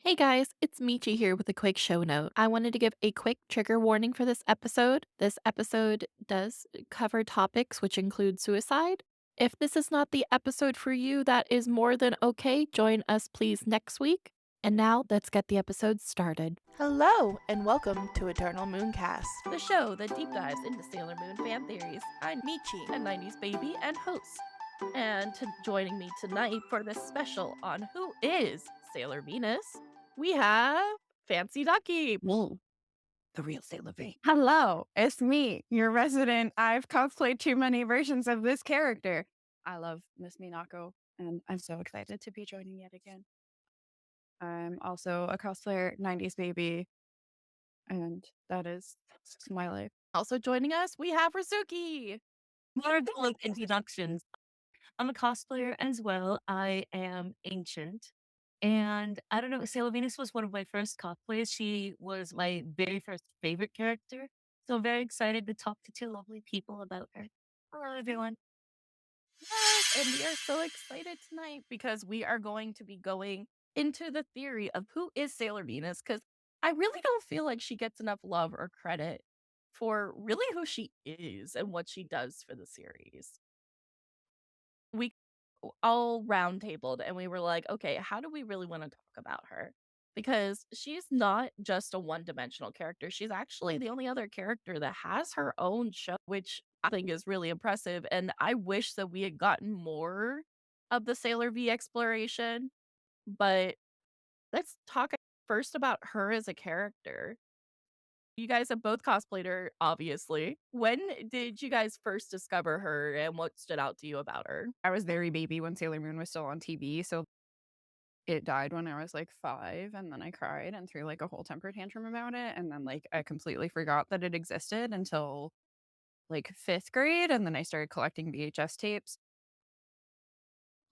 Hey guys, it's Michi here with a quick show note. I wanted to give a quick trigger warning for this episode. This episode does cover topics which include suicide. If this is not the episode for you, that is more than okay. Join us please next week. And now let's get the episode started. Hello, and welcome to Eternal Mooncast, the show that deep dives into Sailor Moon fan theories. I'm Michi, a 90s baby and host. And joining me tonight for this special on who is Sailor Venus, we have FancyDuckie. The real Sailor V. Hello, it's me, your resident. I've cosplayed too many versions of this character. I love Miss Minako, and I'm so excited to be joining yet again. I'm also a cosplayer, 90s baby, and that is my life. Also joining us, we have Rizuki. More of introductions. I'm a cosplayer as well. I am ancient. And I don't know, Sailor Venus was one of my first cosplays. She was my very first favorite character. So very excited to talk to two lovely people about her. Hello, everyone. Yes, and we are so excited tonight because we are going to be going into the theory of who is Sailor Venus, because I really don't feel like she gets enough love or credit for really who she is and what she does for the series. We all roundtabled and we were like, okay, how do we really want to talk about her? Because she's not just a one-dimensional character. She's actually the only other character that has her own show, which I think is really impressive. And I wish that we had gotten more of the Sailor V exploration. But let's talk first about her as a character. You guys have both cosplayed her, obviously. When did you guys first discover her and what stood out to you about her? I was very baby when Sailor Moon was still on TV, so it died when I was like 5, and then I cried and threw like a whole temper tantrum about it, and then like I completely forgot that it existed until like 5th grade, and then I started collecting VHS tapes.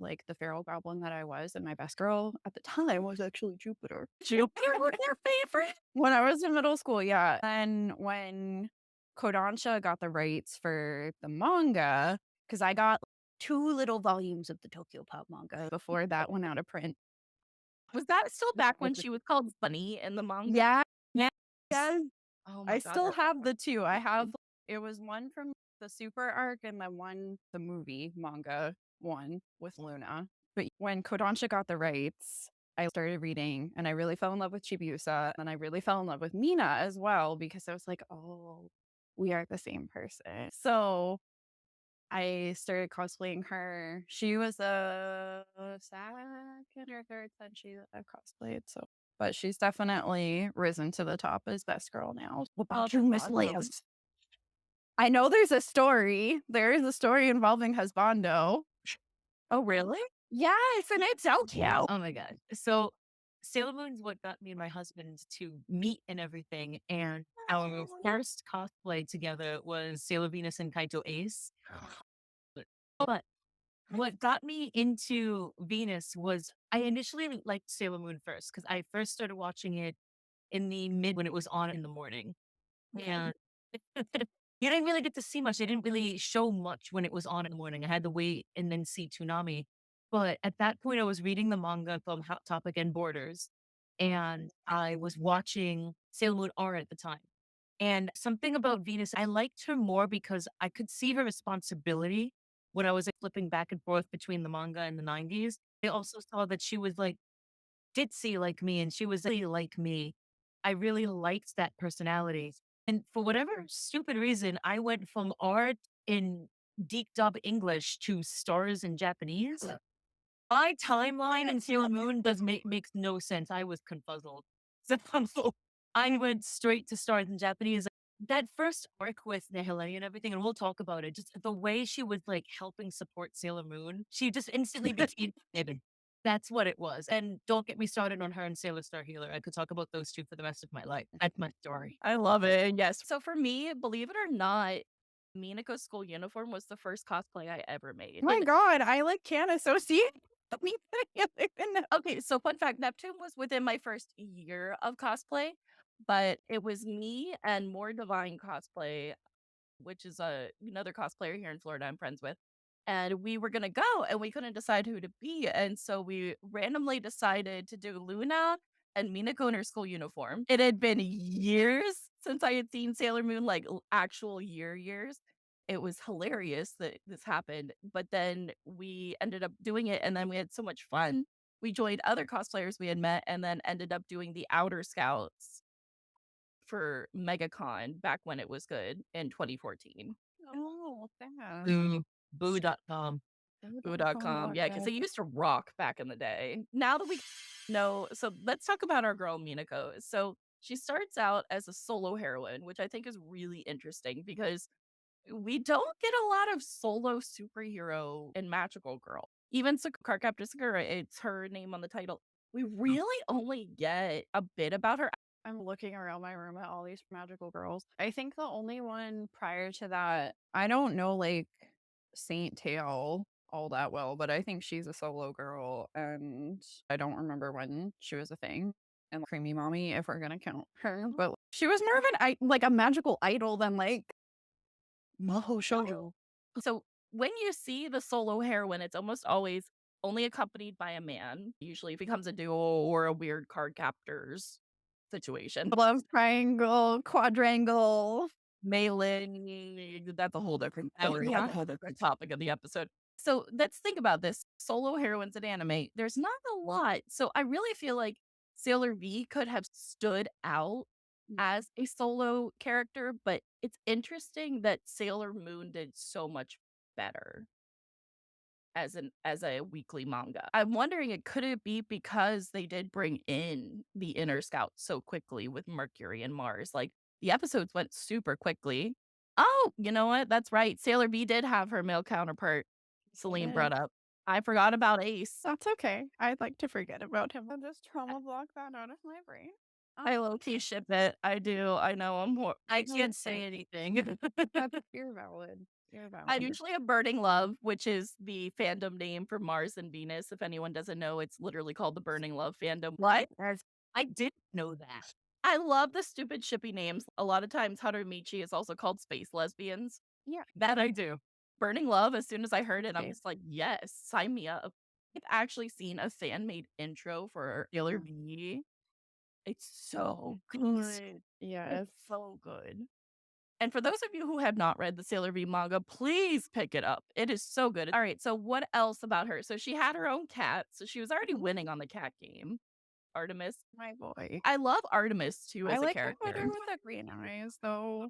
Like the feral goblin that I was, and my best girl at the time was actually Jupiter. Jupiter was your favorite? When I was in middle school, yeah. And when Kodansha got the rights for the manga, because I got 2 little volumes of the Tokyo Pop manga before that went out of print. Was that still back when she was called Bunny in the manga? Yeah, Yeah. yes. Oh my I God, still that's have the 2. I have it was one from the Super arc and then one the movie manga one with Luna. But when Kodansha got the rights, I started reading and I really fell in love with Chibiusa and I really fell in love with Mina as well because I was like, oh, we are the same person. So I started cosplaying her. She was a second or third Senshi that I've cosplayed. So, but she's definitely risen to the top as best girl now. What about you, Miss Liz? I know there's a story. There is a story involving husbando. Oh, really? Yes, and it's so cute. Oh my God. So Sailor Moon's what got me and my husband to meet and everything. And our first cosplay together was Sailor Venus and Kaito Ace. But what got me into Venus was I initially liked Sailor Moon first because I first started watching it in the mid when it was on in the morning. And you didn't really get to see much. They didn't really show much when it was on in the morning. I had to wait and then see Toonami. But at that point, I was reading the manga from Hot Topic and Borders, and I was watching Sailor Moon R at the time. And something about Venus, I liked her more because I could see her responsibility when I was like, flipping back and forth between the manga and the 90s. I also saw that she was like ditzy like me and she was really like me. I really liked that personality. And for whatever stupid reason, I went from art in deep dub English to stars in Japanese. My timeline in Sailor Moon makes no sense. I was confuzzled. So I went straight to stars in Japanese. That first arc with Nihilani and everything, and we'll talk about it. Just the way she was like helping support Sailor Moon, she just instantly became Ibn. That's what it was. And don't get me started on her and Sailor Star Healer. I could talk about those two for the rest of my life. That's my story. I love it. Yes. So for me, believe it or not, Minako's school uniform was the first cosplay I ever made. Oh my God, I like can't associate. Okay, so fun fact, Neptune was within my first year of cosplay, but it was me and More Divine Cosplay, which is another cosplayer here in Florida I'm friends with. And we were gonna go and we couldn't decide who to be. And so we randomly decided to do Luna and Minako in her school uniform. It had been years since I had seen Sailor Moon, like actual years. It was hilarious that this happened, but then we ended up doing it, and then we had so much fun. We joined other cosplayers we had met, and then ended up doing the Outer Scouts for MegaCon back when it was good in 2014. Oh, that. Boo. Boo.com. Boo.com. Yeah, because they used to rock back in the day. Now that we know, so let's talk about our girl Minako. So she starts out as a solo heroine, which I think is really interesting because we don't get a lot of solo superhero and magical girl. Even Cardcaptor Sakura, it's her name on the title. We really only get a bit about her. I'm looking around my room at all these magical girls. I think the only one prior to that, I don't know like Saint Tail all that well, but I think she's a solo girl, and I don't remember when she was a thing. And Creamy Mommy, if we're gonna count her, but she was more of like a magical idol than like Maho Shoujo. So when you see the solo heroine, it's almost always only accompanied by a man. Usually it becomes a duo or a weird card captors situation. Love triangle, quadrangle. Melee, that's a whole different story, Yeah. a whole different topic of the episode. So let's think about this. Solo heroines in anime, there's not a lot. So I really feel like Sailor V could have stood out as a solo character, but it's interesting that Sailor Moon did so much better as a weekly manga. I'm wondering, could it be because they did bring in the Inner Scout so quickly with Mercury and Mars? Like the episodes went super quickly. Oh, you know what? That's right. Sailor V did have her male counterpart, Celine did. brought up. I forgot about Ace. That's okay. I'd like to forget about him. I'll just trauma block that out of my brain. I low-key ship it. I do. I know I'm more. I can't say anything. You're valid. You're valid. I usually have Burning Love, which is the fandom name for Mars and Venus. If anyone doesn't know, it's literally called the Burning Love fandom. What? I didn't know that. I love the stupid shippy names. A lot of times, Host Michi is also called Space Lesbians. Yeah. That I do. Burning Love, as soon as I heard it, I'm just like, yes, sign me up. I've actually seen a fan-made intro for Sailor V. It's so good. Yes. It's so good. And for those of you who have not read the Sailor V manga, please pick it up. It is so good. All right, so what else about her? So she had her own cat, so she was already winning on the cat game. Artemis. My boy. I love Artemis too as I a like character. the with the green eyes, though.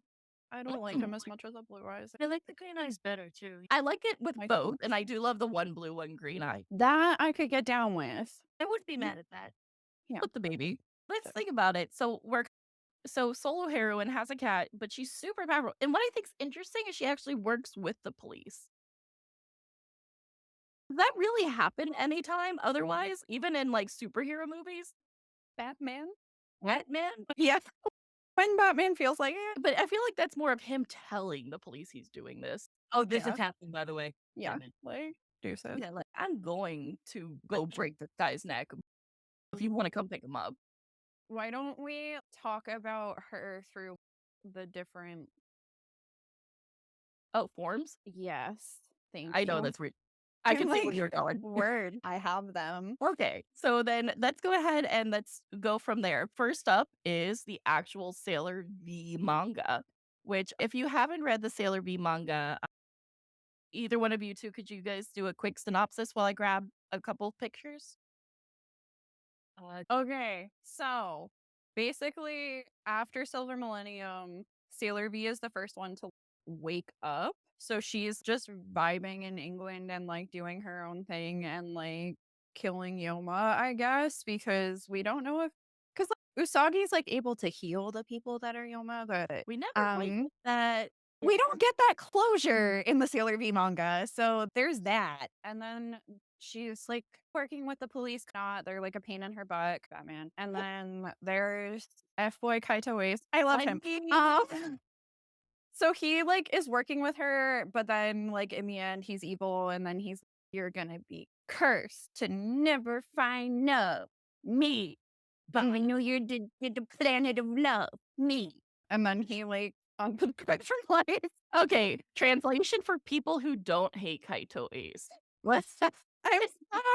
I don't like him as much as the blue eyes. I like the green eyes better too. I like it with My both, and I do love the one blue, one green eye. That I could get down with. I wouldn't be mad at that. Yeah. With the baby. Let's think about it. So solo heroine has a cat, but she's super powerful. And what I think's interesting is she actually works with the police. Does that really happen anytime otherwise? Even in like superhero movies? Batman? Batman? Yeah. When Batman feels like it. But I feel like that's more of him telling the police he's doing this. Oh, this is happening, by the way. Yeah. Batman. Like, deuces. Yeah, like I'm going to go break this guy's neck if you want to come pick him up. Why don't we talk about her through the different Forms? Yes. Thank you. I know that's weird. I can see where like, you're going. Word. I have them. Okay, so then let's go ahead and let's go from there. First up is the actual Sailor V manga, which if you haven't read the Sailor V manga, either one of you two, could you guys do a quick synopsis while I grab a couple pictures? Okay, so basically, after Silver Millennium, Sailor V is the first one to wake up. So she's just vibing in England and like doing her own thing and like killing Yoma, I guess, because we don't know if because like, Usagi's like able to heal the people that are Yoma, but We never quite get that. we don't get that closure in the Sailor V manga. So there's that. And then she's like working with the police. They're like a pain in her butt, Batman. And then there's F Boy Kaito Ace. I love him. So he like is working with her, but then like in the end he's evil, and then you're gonna be cursed to never find love. Me. But I know you're the planet of love. Me. And then he like on the spectrum lights. Okay, translation for people who don't hate Kaito Ace. I'm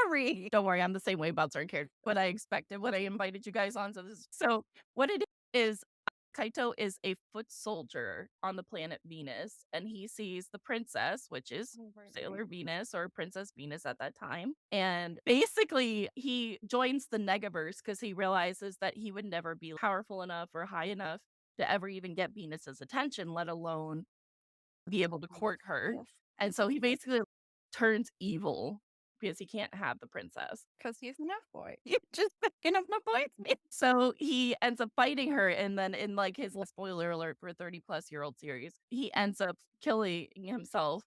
sorry. Don't worry, I'm the same way about certain characters. What I expected when I invited you guys on. So what it is, Kaito is a foot soldier on the planet Venus, and he sees the princess, which is Sailor Venus or Princess Venus at that time. And basically, he joins the Negaverse because he realizes that he would never be powerful enough or high enough to ever even get Venus's attention, let alone be able to court her. And so he basically turns evil because he can't have the princess. Because he's an F-boy. You're just picking up my points, man. So he ends up fighting her, and then in like his spoiler alert for a 30-plus-year-old series, he ends up killing himself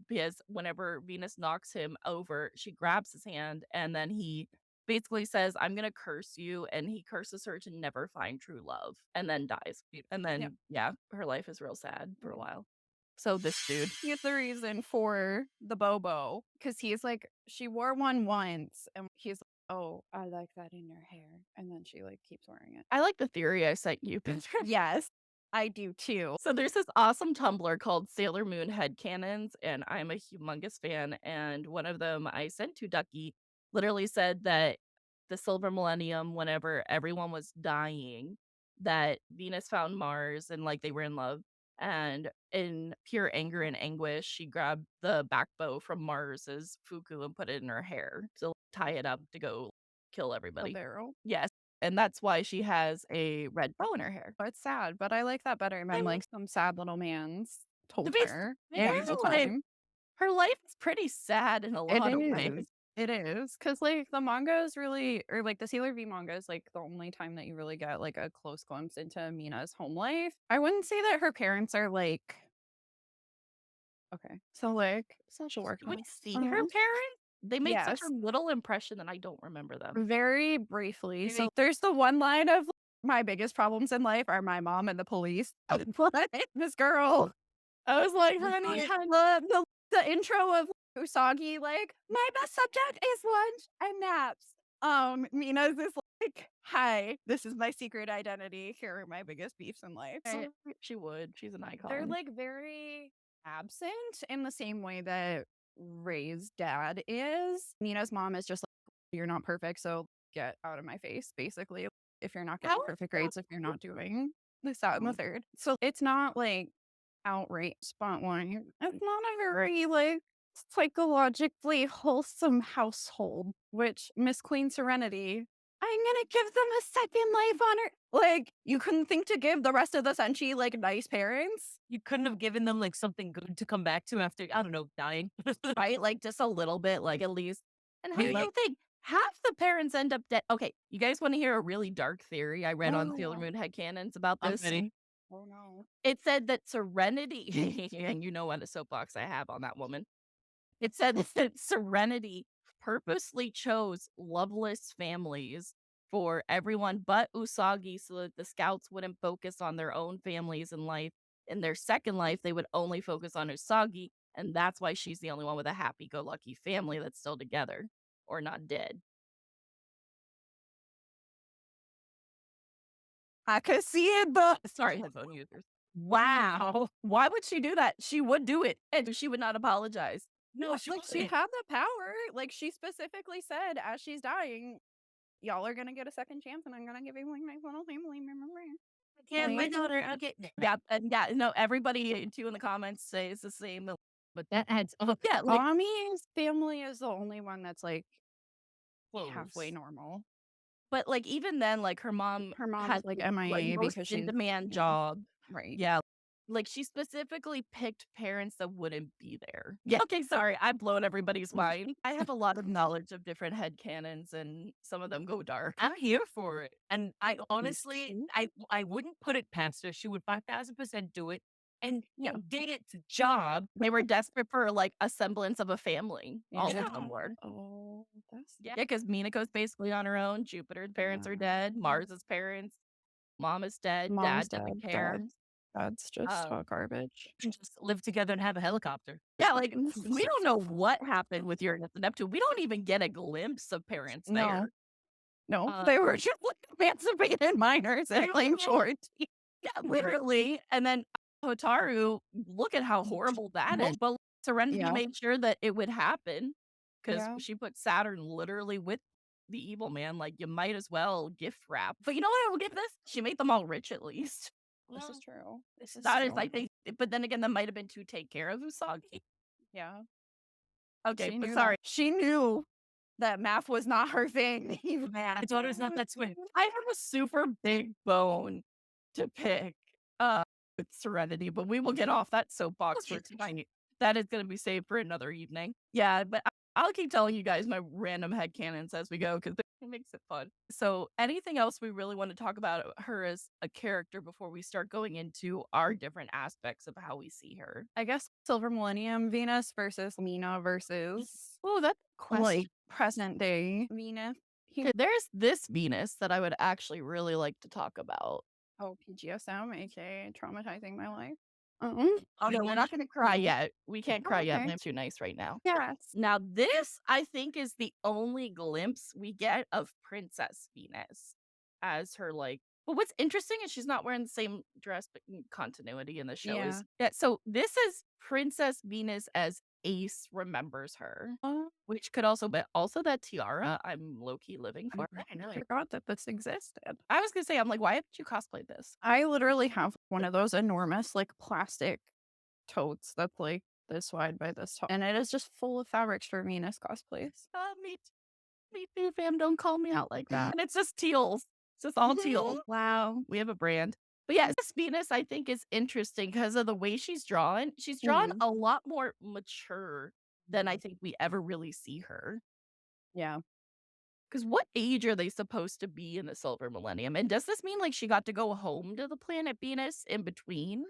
because whenever Venus knocks him over, she grabs his hand, and then he basically says, "I'm gonna curse you," and he curses her to never find true love, and then dies. And then her life is real sad for a while. So this dude, He's the reason for the Bobo. Because he's like, she wore one once, and he's like, oh, I like that in your hair. And then she like keeps wearing it. I like the theory I sent you. Yes, I do too. So there's this awesome Tumblr called Sailor Moon Headcanons, and I'm a humongous fan. And one of them I sent to Ducky literally said that the Silver Millennium, whenever everyone was dying, that Venus found Mars and like they were in love. And in pure anger and anguish, she grabbed the back bow from Mars's Fuku and put it in her hair to tie it up to go kill everybody. A barrel. Yes. And that's why she has a red bow in her hair. But it's sad, but I like that better than like some sad little man's told be her. fair, all the like, time. Her life is pretty sad in a lot of ways. It is. Because like the manga is really, or like the Sailor V manga is like the only time that you really get like a close glimpse into Mina's home life. I wouldn't say that her parents are like, okay, so like social work. We see her parents. They make such a little impression that I don't remember them. Very briefly. So there's the one line of my biggest problems in life are my mom and the police. This girl. I was like, honey, the intro of Usagi, like, my best subject is lunch and naps. Mina's is like, hi, this is my secret identity. Here are my biggest beefs in life. She would. She's an icon. They're like very absent in the same way that Ray's dad is. Mina's mom is just like, you're not perfect, so get out of my face, basically. If you're not getting perfect grades, if you're not doing this, that, and the third. So it's not like outright spotlight. It's not a very like psychologically wholesome household, which Miss Queen Serenity, I'm gonna give them a second life on her. Like, you couldn't think to give the rest of the Senshi like nice parents? You couldn't have given them like something good to come back to after, I don't know, dying. Right? Like just a little bit, like at least. And how do you think half the parents end up dead? Okay, you guys want to hear a really dark theory I read on Sailor Moon Headcanons about this? Oh no. It said that Serenity, and you know what a soapbox I have on that woman. It said that Serenity purposely chose loveless families for everyone but Usagi so that the scouts wouldn't focus on their own families in life. In their second life, they would only focus on Usagi, and that's why she's the only one with a happy-go-lucky family that's still together or not dead. I could see it, but Sorry, headphone users. wow. Why would she do that? She would do it, and she would not apologize. No, she Like, she had the power. Like, she specifically said as she's dying, y'all are gonna get a second chance, and I'm gonna give you like my little family member. Yeah, my daughter, I'll get Yeah, and no, everybody too in the comments says the same. but that adds up. Yeah, like Mommy's family is the only one that's like Close. halfway normal. but like even then, like her mom Has like MIA because she's in-demand job. right. Yeah. Like she specifically picked parents that wouldn't be there. Yeah. Okay, sorry. I've blown everybody's mind. I have a lot of knowledge of different headcanons and some of them go dark. I'm here for it. And I honestly, I wouldn't put it past her. She would 5,000% do it. And did its job. They were desperate for like a semblance of a family. All of Yeah. them were. Oh, that's Yeah, because Minako's basically on her own. Jupiter's parents are dead. Mars's parents. Mom is dead. Mom's Dad doesn't dead, care. That's just hot garbage. Just live together and have a helicopter. Yeah, like we don't know what happened with Uranus and Neptune. We don't even get a glimpse of parents there. No, they were just like emancipated minors and playing short. Yeah, literally. And then Hotaru, look at how horrible that is. But Serenity made sure that it would happen. because she put Saturn literally with the evil man. Like, you might as well gift wrap. But you know what? I will give this. She made them all rich at least. This is true. This is That is, true. I think. But then again, that might have been to take care of Usagi. Yeah. Okay, She but knew sorry. that. She knew that math was not her thing. I thought it was not that swift. I have a super big bone to pick with Serenity, but we will get off that soapbox for tonight. That is going to be saved for another evening. Yeah, but I'll keep telling you guys my random headcanons as we go because it makes it fun. So, anything else we really want to talk about her as a character before we start going into our different aspects of how we see her? I guess Silver Millennium Venus versus Mina versus Oh, that's a question. like present day Venus. There's this Venus that I would actually really like to talk about. Oh, PGSM, aka traumatizing my life. Oh no, we're not going to cry yet. We can't cry yet. Okay. I'm too nice right now. Yes. Now, this I think is the only glimpse we get of Princess Venus as her like. But what's interesting is she's not wearing the same dress, but continuity in the show is. Yeah. So this is Princess Venus as Ace remembers her, which could also be that tiara. I'm low key living for. I forgot that this existed. I was gonna say, I'm like, why haven't you cosplayed this? I literally have one of those enormous like plastic totes that's like this wide by this tall, and it is just full of fabrics for Venus cosplays. Me too, fam. Don't call me out like that. And it's just teals. It's just all teal. Wow. We have a brand. But yeah, this Venus I think is interesting because of the way she's drawn. She's drawn a lot more mature than I think we ever really see her. Yeah. Because what age are they supposed to be in the Silver Millennium? And does this mean like she got to go home to the planet Venus in between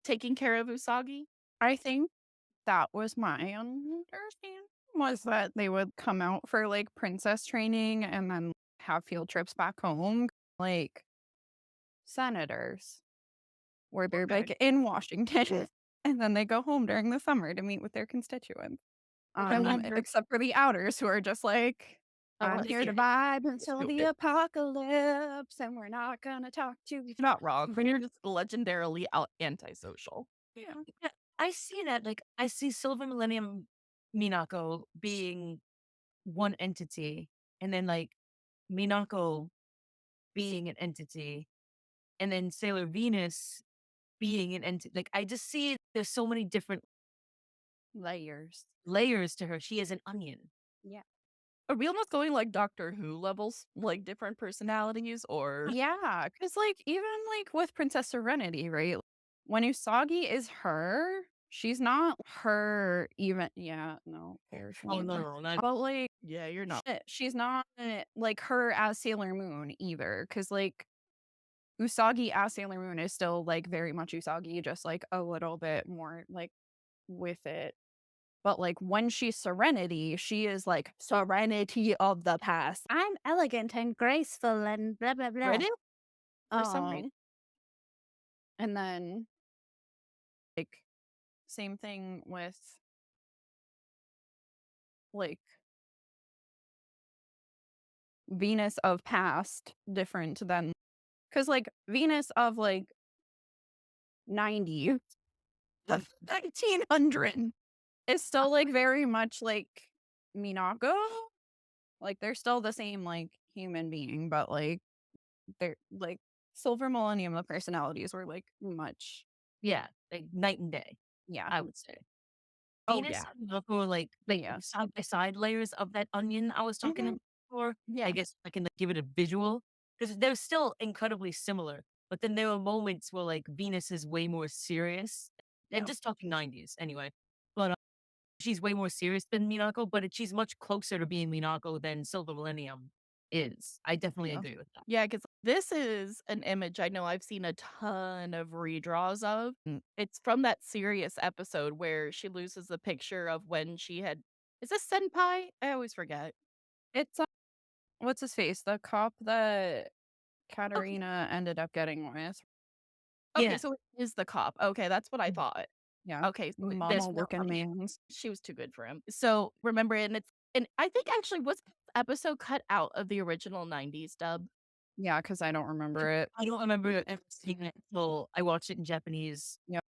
taking care of Usagi? I think that was my understanding, was that they would come out for like princess training and then have field trips back home, like senators, where they're like in Washington, and then they go home during the summer to meet with their constituents. Except for the outers who are just like, I'm here to vibe until the apocalypse, and we're not gonna talk to you. You're not wrong, but you're just legendarily antisocial. Yeah. I see that. Like, I see Silver Millennium Minako being one entity, and then like Minako being an entity, and then Sailor Venus being an entity. Like, I just see there's so many different layers to her. She is an onion. Yeah. Are we almost going like Doctor Who levels, like different personalities, or Yeah, because like even like with Princess Serenity, right? When Usagi is her, she's not her even. Yeah, no. Oh no, not But like, yeah, you're not. she's not like her as Sailor Moon either, because like Usagi as Sailor Moon is still like very much Usagi, just like a little bit more like with it. But like when she's Serenity, she is like Serenity of the past. I'm elegant and graceful and blah blah blah. Ready? For some reason. And then like same thing with like Venus of past, different than because like Venus of like 90, 1900 is still like very much like Minako. Like they're still the same like human being, but like they're like Silver Millennium, the personalities were like much. yeah, like night and day. Yeah. I would say. Oh, Venus yeah. and Minako, like side by side layers of that onion I was talking about before. Yeah. I guess I can like, give it a visual because they're still incredibly similar. But then there are moments where like Venus is way more serious. And just talking 90s anyway. But she's way more serious than Minako, but she's much closer to being Minako than Silver Millennium is. I definitely agree with that. Yeah, because this is an image I know I've seen a ton of redraws of. It's from that serious episode where she loses the picture of when she had. Is this Senpai? I always forget. It's what's his face? The cop that Katarina ended up getting with. Okay, Yeah. so it is the cop. Okay, that's what I thought. Yeah. Okay, so this Mama looking man. she was too good for him. So remember, and I think actually was this episode cut out of the original '90s dub. Yeah, because I don't remember it. I don't remember ever seeing it until I watched it in Japanese Yep.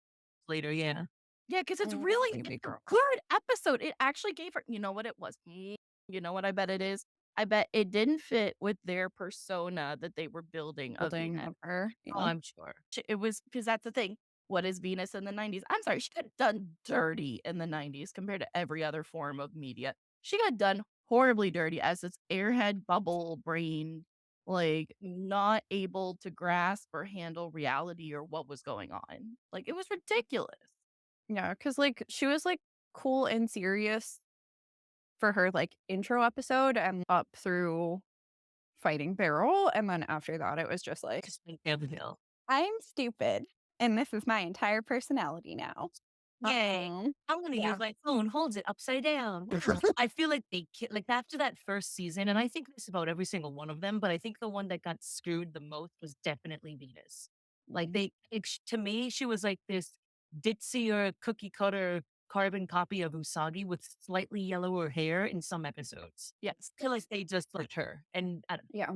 later. Yeah. Yeah, because it's really a good episode. It actually gave her, you know what it was? You know what I bet it is? I bet it didn't fit with their persona that they were building of Building Venus. of her. Oh, I'm sure. It was because that's the thing. What is Venus in the 90s? I'm sorry, she got done dirty in the 90s compared to every other form of media. She got done horribly dirty as this airhead bubble brain, like not able to grasp or handle reality or what was going on. Like it was ridiculous. Yeah, because like she was like cool and serious for her like intro episode and up through fighting Beryl, and then after that it was just like Just like Gabrielle. I'm stupid, and this is my entire personality now. Yay. I'm going to Yeah. use my phone, holds it upside down. I feel like like after that first season, and I think this about every single one of them, but I think the one that got screwed the most was definitely Venus. Like to me, she was like this ditzy or cookie cutter carbon copy of Usagi with slightly yellower hair in some episodes. Yes. Till like they just like her. And I don't know. Yeah.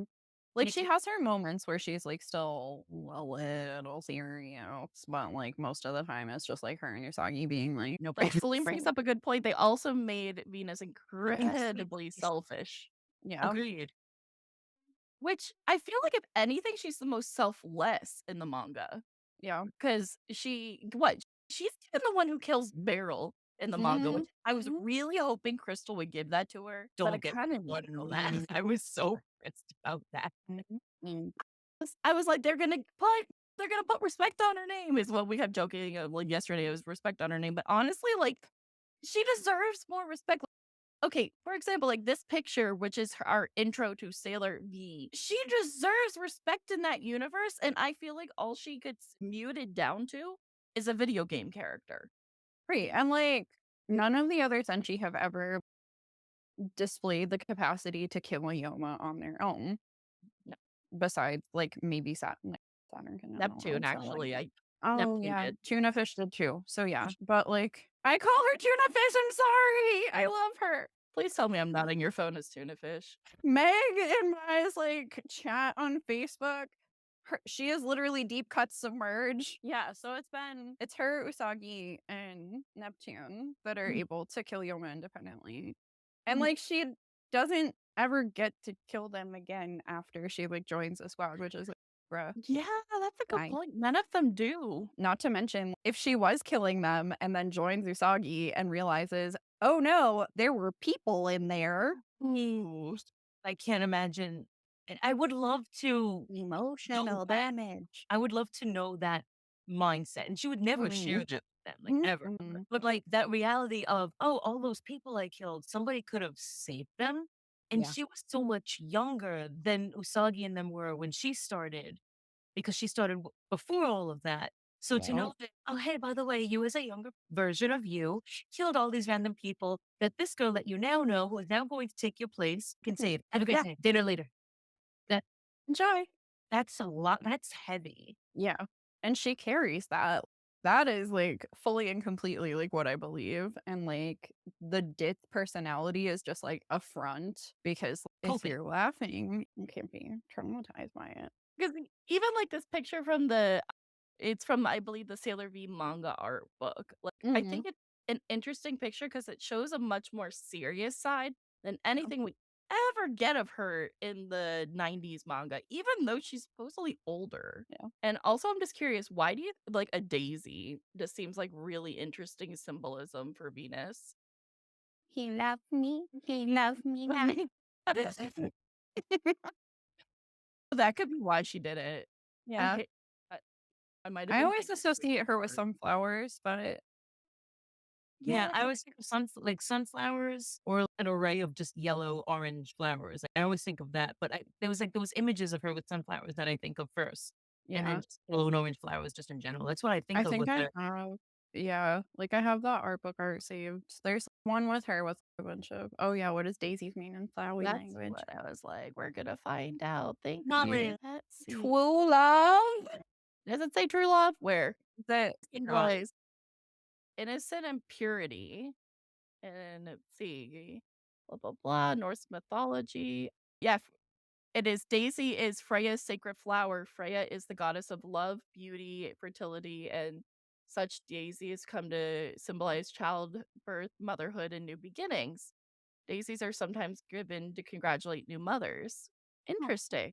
Like It- she has her moments where she's like still a little serious, but like most of the time it's just like her and Usagi being like, No, Like Celine brings up a good point. They also made Venus incredibly selfish. yeah, agreed. Which I feel like if anything, she's the most selfless in the manga. yeah. Because she's even the one who kills Beryl in the manga, which I was Mhm. really hoping Crystal would give that to her. Don't but I get kind of one on that. I was so pissed about that. I was like, they're gonna put respect on her name, is what we kept joking. Like yesterday, it was respect on her name. But honestly, like she deserves more respect. Okay, for example, like this picture, which is our intro to Sailor V, she deserves respect in that universe. And I feel like all she gets muted down to is a video game character. Right. And like none of the other Senshi have ever displayed the capacity to kill a Yoma on their own. No. Besides like maybe Saturn can Neptune, actually. Oh Neptune yeah, did. tuna fish did too. So yeah, but like I call her tuna fish. I'm sorry. I love her. Please tell me I'm not in your phone as tuna fish. Meg in my like chat on Facebook, she is literally deep cut submerge. Yeah, so it's her, Usagi, and Neptune that are able to kill Yoma independently, and like she doesn't ever get to kill them again after she like joins the squad, which is like, bruh. Yeah, that's a good Fine. point. None of them do. Not to mention, if she was killing them and then joins Usagi and realizes, oh no, there were people in there. Ooh, I can't imagine. And I would love to Emotional damage. I would love to know that mindset. And she would never share that with them, like ever. Mhm. But like that reality of, oh, all those people I killed, somebody could have saved them. And Yeah. she was so much younger than Usagi and them were when she started, because she started before all of that. So to know that, oh, hey, by the way, you as a younger version of you killed all these random people, that this girl that you now know, who is now going to take your place, can say, have a great day, dinner later. That Enjoy. That's a lot. That's heavy. Yeah. And she carries that. That is like fully and completely like what I believe. And like the Dit personality is just like a front because if Coping. you're laughing, you can't be traumatized by it. Because even like this picture from it's from, I believe, the Sailor V manga art book. Like, I think it's an interesting picture because it shows a much more serious side than anything we ever get of her in the 90s manga, even though she's supposedly older. Yeah. And also, I'm just curious, why do you like a daisy? Just seems like really interesting symbolism for Venus. He loved me. He loved me. That could be why she did it. Yeah. I might have I been always thinking associate her with hard. sunflowers, but Yeah, I always think of sunflowers or an array of just yellow, orange flowers. I always think of that. But there was like those images of her with sunflowers that I think of first. And then just yellow and orange flowers just in general. That's what I think I of think with I her. have. Yeah, like I have the art book art saved. There's one with her with a bunch of, oh yeah, what does daisies mean in flowery That's language? what I was like, we're gonna find out. Thank Not you. really. Let's see. True love. Does it say true love? Where? That It was innocent and purity. And let's see. Blah blah blah. Norse mythology. Yeah. It is Daisy is Freya's sacred flower. Freya is the goddess of love, beauty, fertility, and such daisies come to symbolize childbirth, motherhood, and new beginnings. Daisies are sometimes given to congratulate new mothers. Interesting.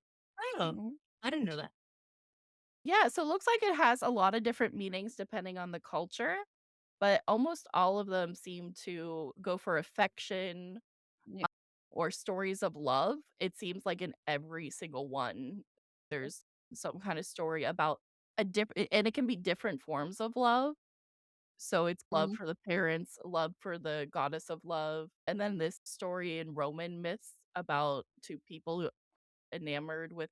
Oh, Mhm. I didn't know that. Yeah, so it looks like it has a lot of different meanings depending on the culture, but almost all of them seem to go for affection Yeah. or stories of love. It seems like in every single one, there's some kind of story about a different, and it can be different forms of love. So it's love Mhm. for the parents, love for the goddess of love, and then this story in Roman myths about two people who enamored with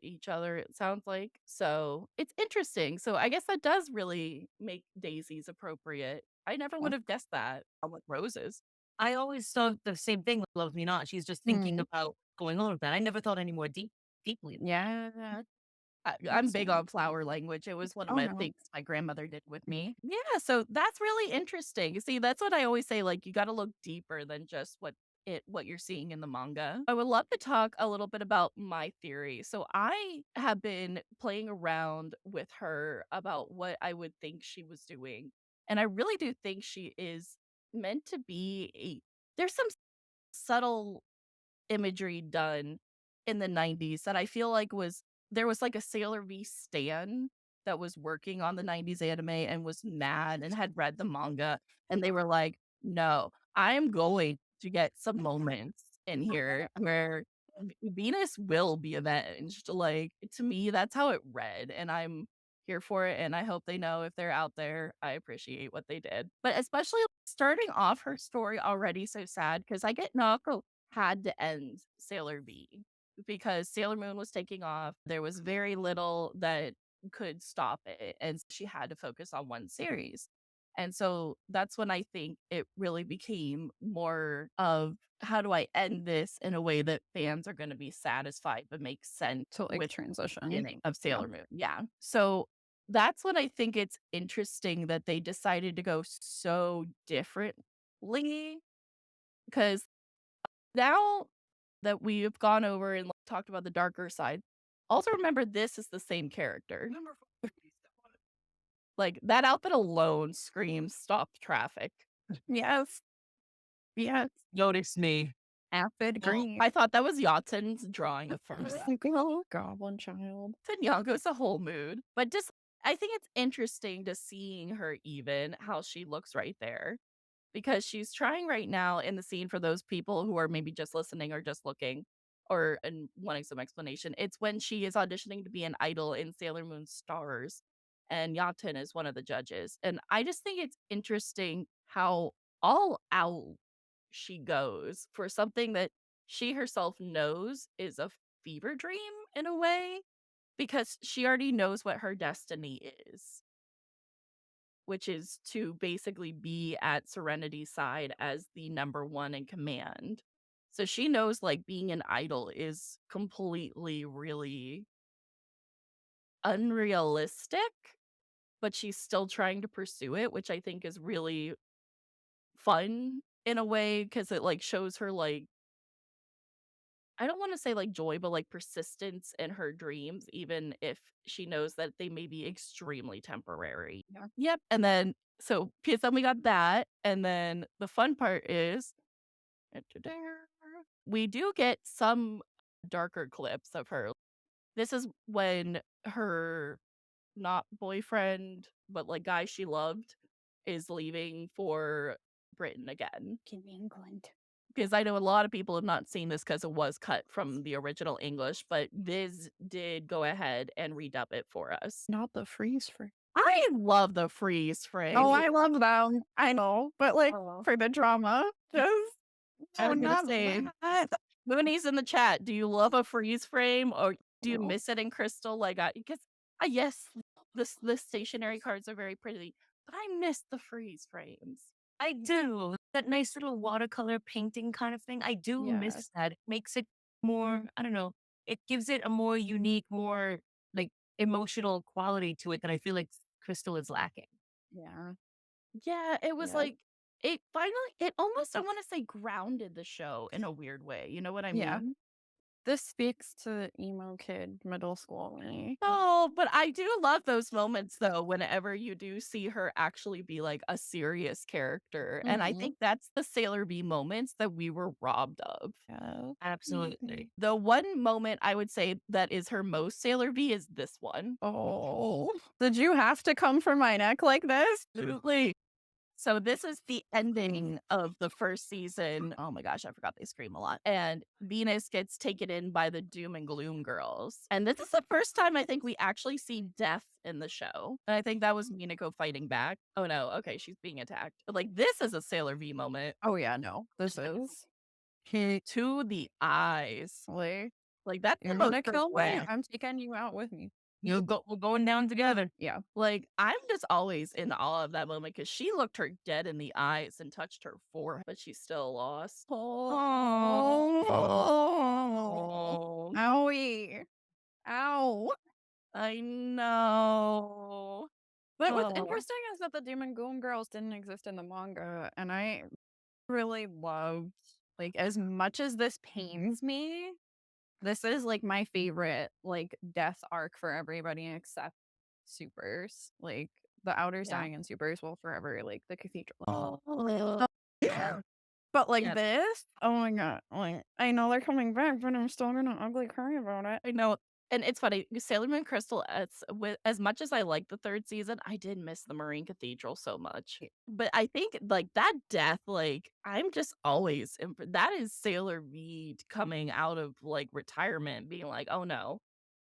each other, it sounds like. So it's interesting. So I guess that does really make daisies appropriate. I never Yeah. would have guessed that with roses. I always thought the same thing with Love Me Not. She's just thinking Mhm. about going on with that. I never thought any more deeply. Yeah. I'm That's big nice. on flower language. It was one of Oh, my no. things my grandmother did with me. Yeah, so that's really interesting. See, that's what I always say, like, you gotta look deeper than just what you're seeing in the manga. I would love to talk a little bit about my theory. So I have been playing around with her about what I would think she was doing. And I really do think she is meant to be there's some subtle imagery done in the 90s that I feel like there was like a Sailor V stan that was working on the 90s anime and was mad and had read the manga, and they were like, "No, I am going to get some moments in here where Venus will be avenged." Like, to me, that's how it read, and I'm here for it, and I hope they know if they're out there, I appreciate what they did. But especially starting off her story already so sad because I get Naoko had to end Sailor V because Sailor Moon was taking off. There was very little that could stop it, and she had to focus on one series. And so that's when I think it really became more of how do I end this in a way that fans are going to be satisfied but makes sense To like with transition. beginning of Yeah. Sailor Moon. Yeah. So that's when I think it's interesting that they decided to go so differently because now that we've gone over and talked about the darker side, also remember this is the same character. Like that outfit alone screams stop traffic. Yes. Yes. Notice me. Acid green. I thought that was Yaten's drawing at first. Like, oh, goblin child. Then Yango's a whole mood. But just I think it's interesting to seeing her even how she looks right there. Because she's trying right now in the scene for those people who are maybe just listening or just looking or and wanting some explanation. It's when she is auditioning to be an idol in Sailor Moon Stars, and Yaten is one of the judges. And I just think it's interesting how all out she goes for something that she herself knows is a fever dream in a way because she already knows what her destiny is, which is to basically be at Serenity's side as the number one in command. So she knows like being an idol is completely really unrealistic, but she's still trying to pursue it, which I think is really fun in a way because it like shows her like I don't want to say like joy, but like persistence in her dreams, even if she knows that they may be extremely temporary. Yeah. Yep. And then, so PSM, we got that. And then the fun part is we do get some darker clips of her. This is when her not boyfriend, but like guy she loved is leaving for Britain again. In England. Because I know a lot of people have not seen this because it was cut from the original English, but Viz did go ahead and redub it for us. Not the freeze frame. I love the freeze frame. Oh, I love them. I know, but like Oh. for the drama, just I was gonna not say, that. Mooney's in the chat. Do you love a freeze frame or do you miss it in crystal? Like, because yes, the stationary cards are very pretty, but I miss the freeze frames. I do. That nice little watercolor painting kind of thing. I do Yes. miss that. It makes it more, I don't know, it gives it a more unique, more like emotional quality to it that I feel like Crystal is lacking. Yeah. Yeah, it was Yeah. like it finally it almost I want to say grounded the show in a weird way. You know what I Yeah. mean? This speaks to emo kid middle school me. Oh, but I do love those moments though, whenever you do see her actually be like a serious character. And I think that's the Sailor V moments that we were robbed of. Yeah. Absolutely. The one moment I would say that is her most Sailor V is this one. Oh, did you have to come for my neck like this? Absolutely. So this is the ending of the first season. Oh my gosh, I forgot they scream a lot. And Venus gets taken in by the Doom and Gloom girls. And this is the first time I think we actually see death in the show. And I think that was Minako fighting back. Oh no, okay, she's being attacked. But like this is a Sailor V moment. Oh yeah, no, this is. To the eyes. Like that's the You're most gonna kill me. way. I'm taking you out with me. We're going down together. Yeah. Like, I'm just always in awe of that moment because she looked her dead in the eyes and touched her forehead, but she still lost. Oh. Oh, Owie. Ow. I know. But what's Oh. interesting is that the Demon Goon girls didn't exist in the manga, and I really loved, like, as much as this pains me, this is like my favorite like death arc for everybody except Supers. Like the Outers Yeah. dying and Supers will forever like the cathedral. Oh. But like Yeah. this, oh my god! Like I know they're coming back, but I'm still gonna ugly cry about it. I know. And it's funny, Sailor Moon Crystal, as much as I like the third season, I did miss the Marine Cathedral so much. But I think like that death, like I'm just always that is Sailor V coming out of like retirement, being like, oh no,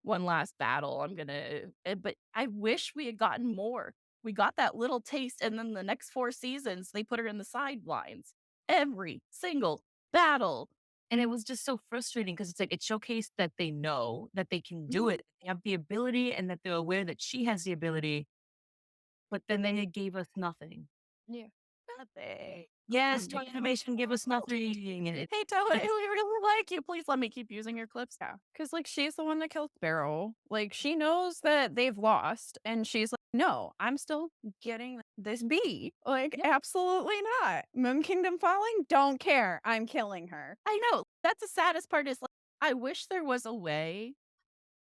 one last battle. I'm gonna. But I wish we had gotten more. We got that little taste, and then the next 4 seasons, they put her in the sidelines. Every single battle. And it was just so frustrating because it's like it showcased that they know that they can do it. They have the ability and that they're aware that she has the ability, but then they gave us nothing. Yeah. Nothing. Yes, toy animation give us nothing. And Hey, Toa, we really like you. Please let me keep using your clips. Yeah, because like she's the one that killed Sparrow. Like she knows that they've lost, and she's like, "No, I'm still getting this bee." Like, absolutely not. Moon Kingdom falling. Don't care. I'm killing her. I know. That's the saddest part is like, I wish there was a way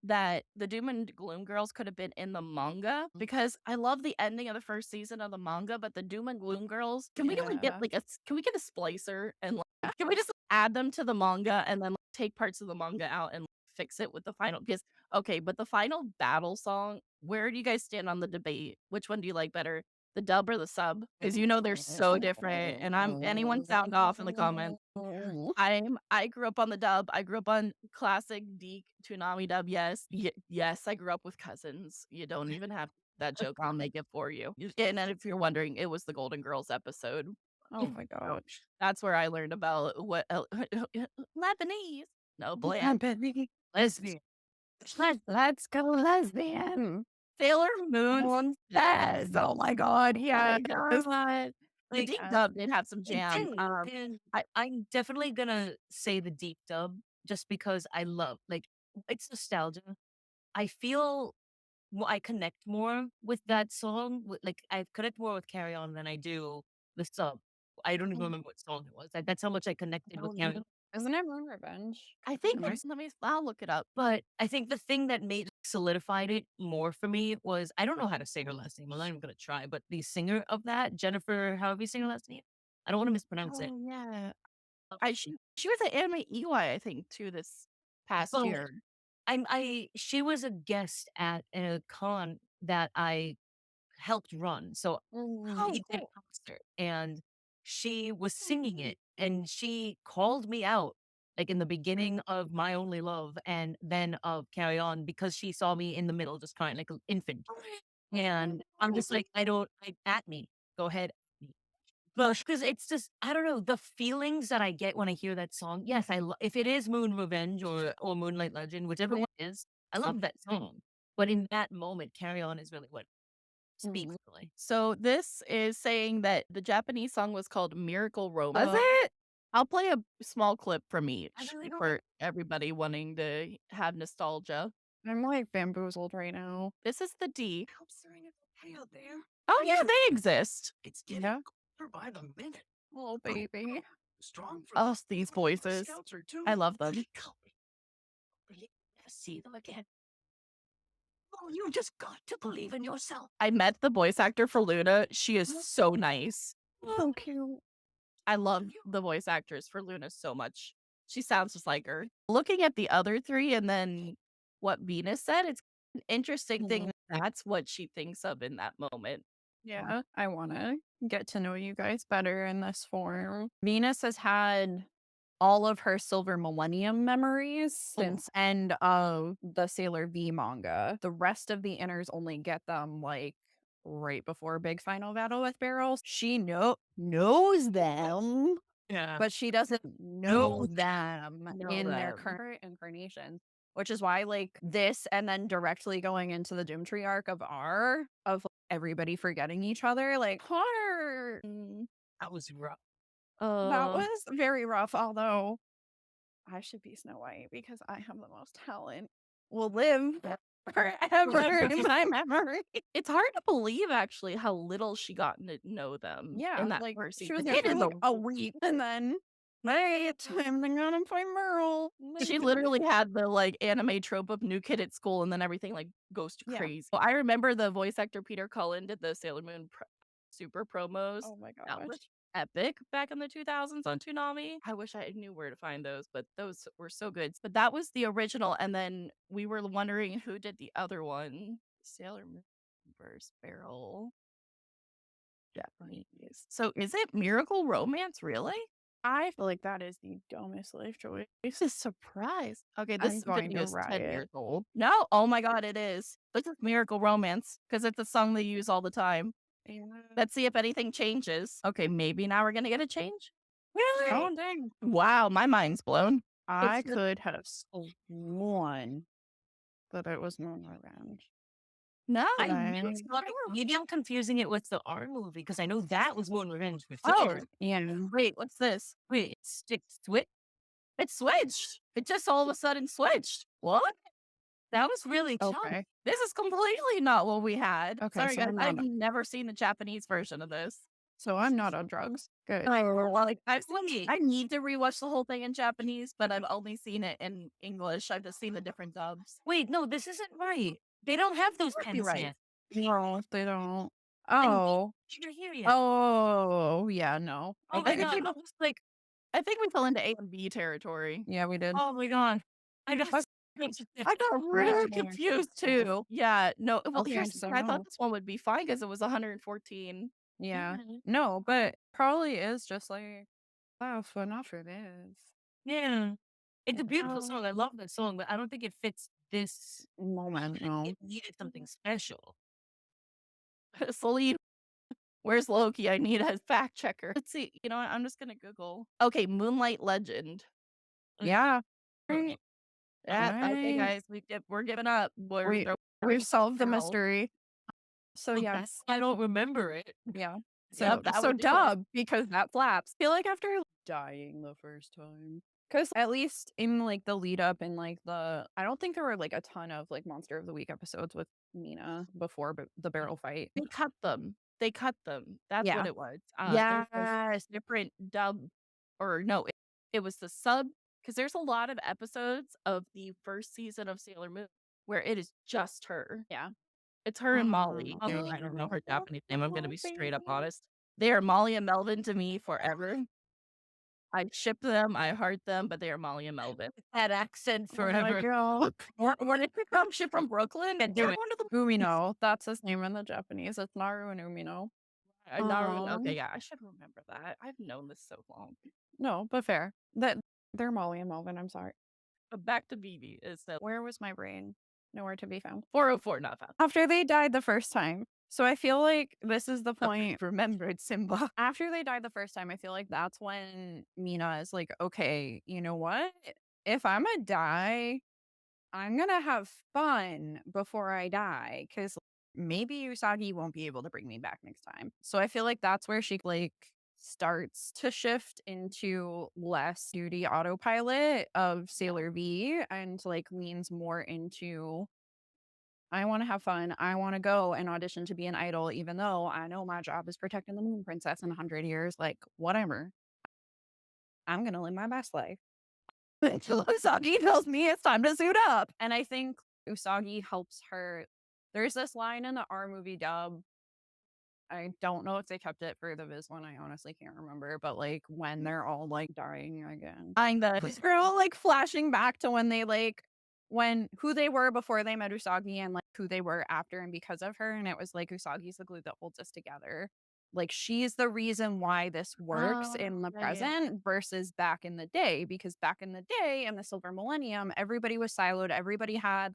that the Doom and Gloom girls could have been in the manga because I love the ending of the first season of the manga, but the Doom and Gloom girls, can we like get Yeah. like can we get a splicer and like, can we just add them to the manga and then like, take parts of the manga out and like, fix it with the final? Because okay, but the final battle song, where do you guys stand on the debate? Which one do you like better? The dub or the sub? Because you know they're so different. And anyone sound off in the comments. I grew up on the dub. I grew up on classic Deke Toonami dub. Yes, yes, I grew up with cousins. You don't even have that joke. I'll make it for you. And then if you're wondering, it was the Golden Girls episode. Oh my gosh. That's where I learned about what Lebanese. No, bland. lesbian. Let's go lesbian. Sailor Moon. Yes. Oh my god. Yeah. The Like, deep dub did have some jam. I'm definitely gonna say the deep dub just because I love like it's nostalgia. I feel I connect more with that song. Like I connect more with Carry On than I do the sub. I don't even remember what song it was. That's how much I connected with Carry On. Isn't it Moon Revenge? I think I'll look it up. But I think the thing that solidified it more for me was I don't know how to say her last name. I'm not even gonna try. But the singer of that, Jennifer, however you say her last name, I don't want to mispronounce it. Oh yeah. She was at Anime EY, I think, too, this past Well, year. She was a guest at a con that I helped run. So we did a concert and she was singing it and she called me out like in the beginning of My Only Love and then of Carry On because she saw me in the middle just crying like an infant. And I'm just like, at me. Go ahead. Because it's just, I don't know, the feelings that I get when I hear that song. Yes, if it is Moon Revenge or Moonlight Legend, whichever one it is, I love that song. But in that moment, Carry On is really what speaks to me. So this is saying that the Japanese song was called Miracle Romance. Was it? I'll play a small clip from each really don't for everybody wanting to have nostalgia. I'm like bamboozled right now. This is the D. Out there. Oh yeah, they exist. It's Yeah. by the minute. Oh baby. Oh, these voices. I love them. really see them again. Oh, you just got to believe in yourself. I met the voice actor for Luna. She is so nice. So cute. I love the voice actress for Luna so much. She sounds just like her. Looking at the other three and then what Venus said, it's an interesting thing. That's what she thinks of in that moment. Yeah, I want to get to know you guys better in this form. Venus has had all of her Silver Millennium memories since end of the Sailor V manga. The rest of the inners only get them like right before big final battle with Barrels. She knows them, Yeah. but she doesn't know them Know in their them. current incarnation. Which is why, like, this and then directly going into the Doomtree arc of R, of everybody forgetting each other, like, hard. That was rough. That was very rough, although I should be Snow White because I have the most talent. Will live forever in my memory. It's hard to believe actually how little she got to know them Yeah, in that like, first she was season. there It for is like a week and then, hey, it's time to go and play Merle. she literally had the like anime trope of new kid at school and then everything like goes to Yeah. crazy. Well, I remember the voice actor Peter Cullen did the Sailor Moon super promos. Oh my That gosh. was epic back in the 2000s on Toonami. I wish I knew where to find those, but those were so good. But that was the original, and then we were wondering who did the other one. Sailor Moon versus Barrel. Japanese. So is it Miracle Romance, really? I feel like that is the dumbest life choice. It's a surprise. Okay, I'm this going video to is 10 riot. years old. No, oh my god, it is. This is Miracle Romance, because it's a song they use all the time. Let's see if anything changes. Okay, maybe now we're gonna get a change. Really? Oh, dang. Wow, my mind's blown. I It's the- could have sworn that it was Moon Revenge. No. Maybe I'm confusing it with the R movie because I know that was Moon Revenge for Oh, sure. Yeah. wait, what's this? Wait, it's Switch. It switched. It just all of a sudden switched. What? That was really Okay. chunky. This is completely not what we had. Okay, Sorry, so guys. I'm I've not- never seen the Japanese version of this. So I'm not on drugs. Good. Like Wait. I need to rewatch the whole thing in Japanese, but I've only seen it in English. I've just seen the different dubs. Wait, no, this isn't right. They don't have those Could be pens right. yet. No, they don't. I don't Oh. think you're here yet. Oh, yeah, no. Oh I my think god. we was like I think we fell into A and B territory. Yeah, we did. Oh my god. I got I got really confused too. Yeah, no. Well, Okay, here's so I no. thought this one would be fine because it was 114. Yeah. Mhm. No, but probably is just like, wow, so enough it is. Yeah. It's a beautiful Oh. song. I love that song, but I don't think it fits this Moment, no. It needed something special. Celine, where's Loki? I need a fact checker. Let's see. You know what? I'm just gonna Google. Okay, Moonlight Legend. Yeah. Okay. Yeah. Okay, Right. guys, we're giving up. We've solved the now. mystery. So Okay. yes. I don't remember it. Yeah. Yep, So, that so would do it. dub because that flaps. Feel like after dying the first time, because at least in like the lead up and like I don't think there were like a ton of like Monster of the Week episodes with Mina before the barrel fight. They cut them. That's Yeah. what it was. Yes. There's different dub, or no, it was the sub, because there's a lot of episodes of the first season of Sailor Moon where it is just her. Yeah. It's her and Molly. Oh, I don't know her Japanese name. I'm gonna be straight up baby. honest. They are Molly and Melvin to me forever. I ship them, I heart them, but they are Molly and Melvin. That accent Oh my forever. god. Where did they come? Ship from Brooklyn? Can't They're do it. one of the Umino. That's his name in the Japanese. It's Naru and Umino. Okay, yeah, I should remember that. I've known this so long. No, but fair. That they're Molly and Melvin. I'm sorry. But back to BB is that Where was my brain? Nowhere to be found. 404 not found. After they died the first time. So I feel like this is the point. Remembered Simba. After they died the first time, I feel like that's when Mina is like, okay, you know what? If I'm gonna die, I'm gonna have fun before I die. Cause maybe Usagi won't be able to bring me back next time. So I feel like that's where she like starts to shift into less duty autopilot of Sailor V and like leans more into I want to have fun. I want to go and audition to be an idol, even though I know my job is protecting the Moon Princess in 100 years. Like, whatever. I'm going to live my best life. until Usagi tells me it's time to suit up. And I think Usagi helps her. There's this line in the R movie dub. I don't know if they kept it for the Viz one. I honestly can't remember. But like when they're all like dying again, they're all like flashing back to when they like when who they were before they met Usagi and like who they were after and because of her. And it was like Usagi's the glue that holds us together. Like she's the reason why this works in the present versus back in the day. Because back in the day in the Silver Millennium, everybody was siloed. Everybody had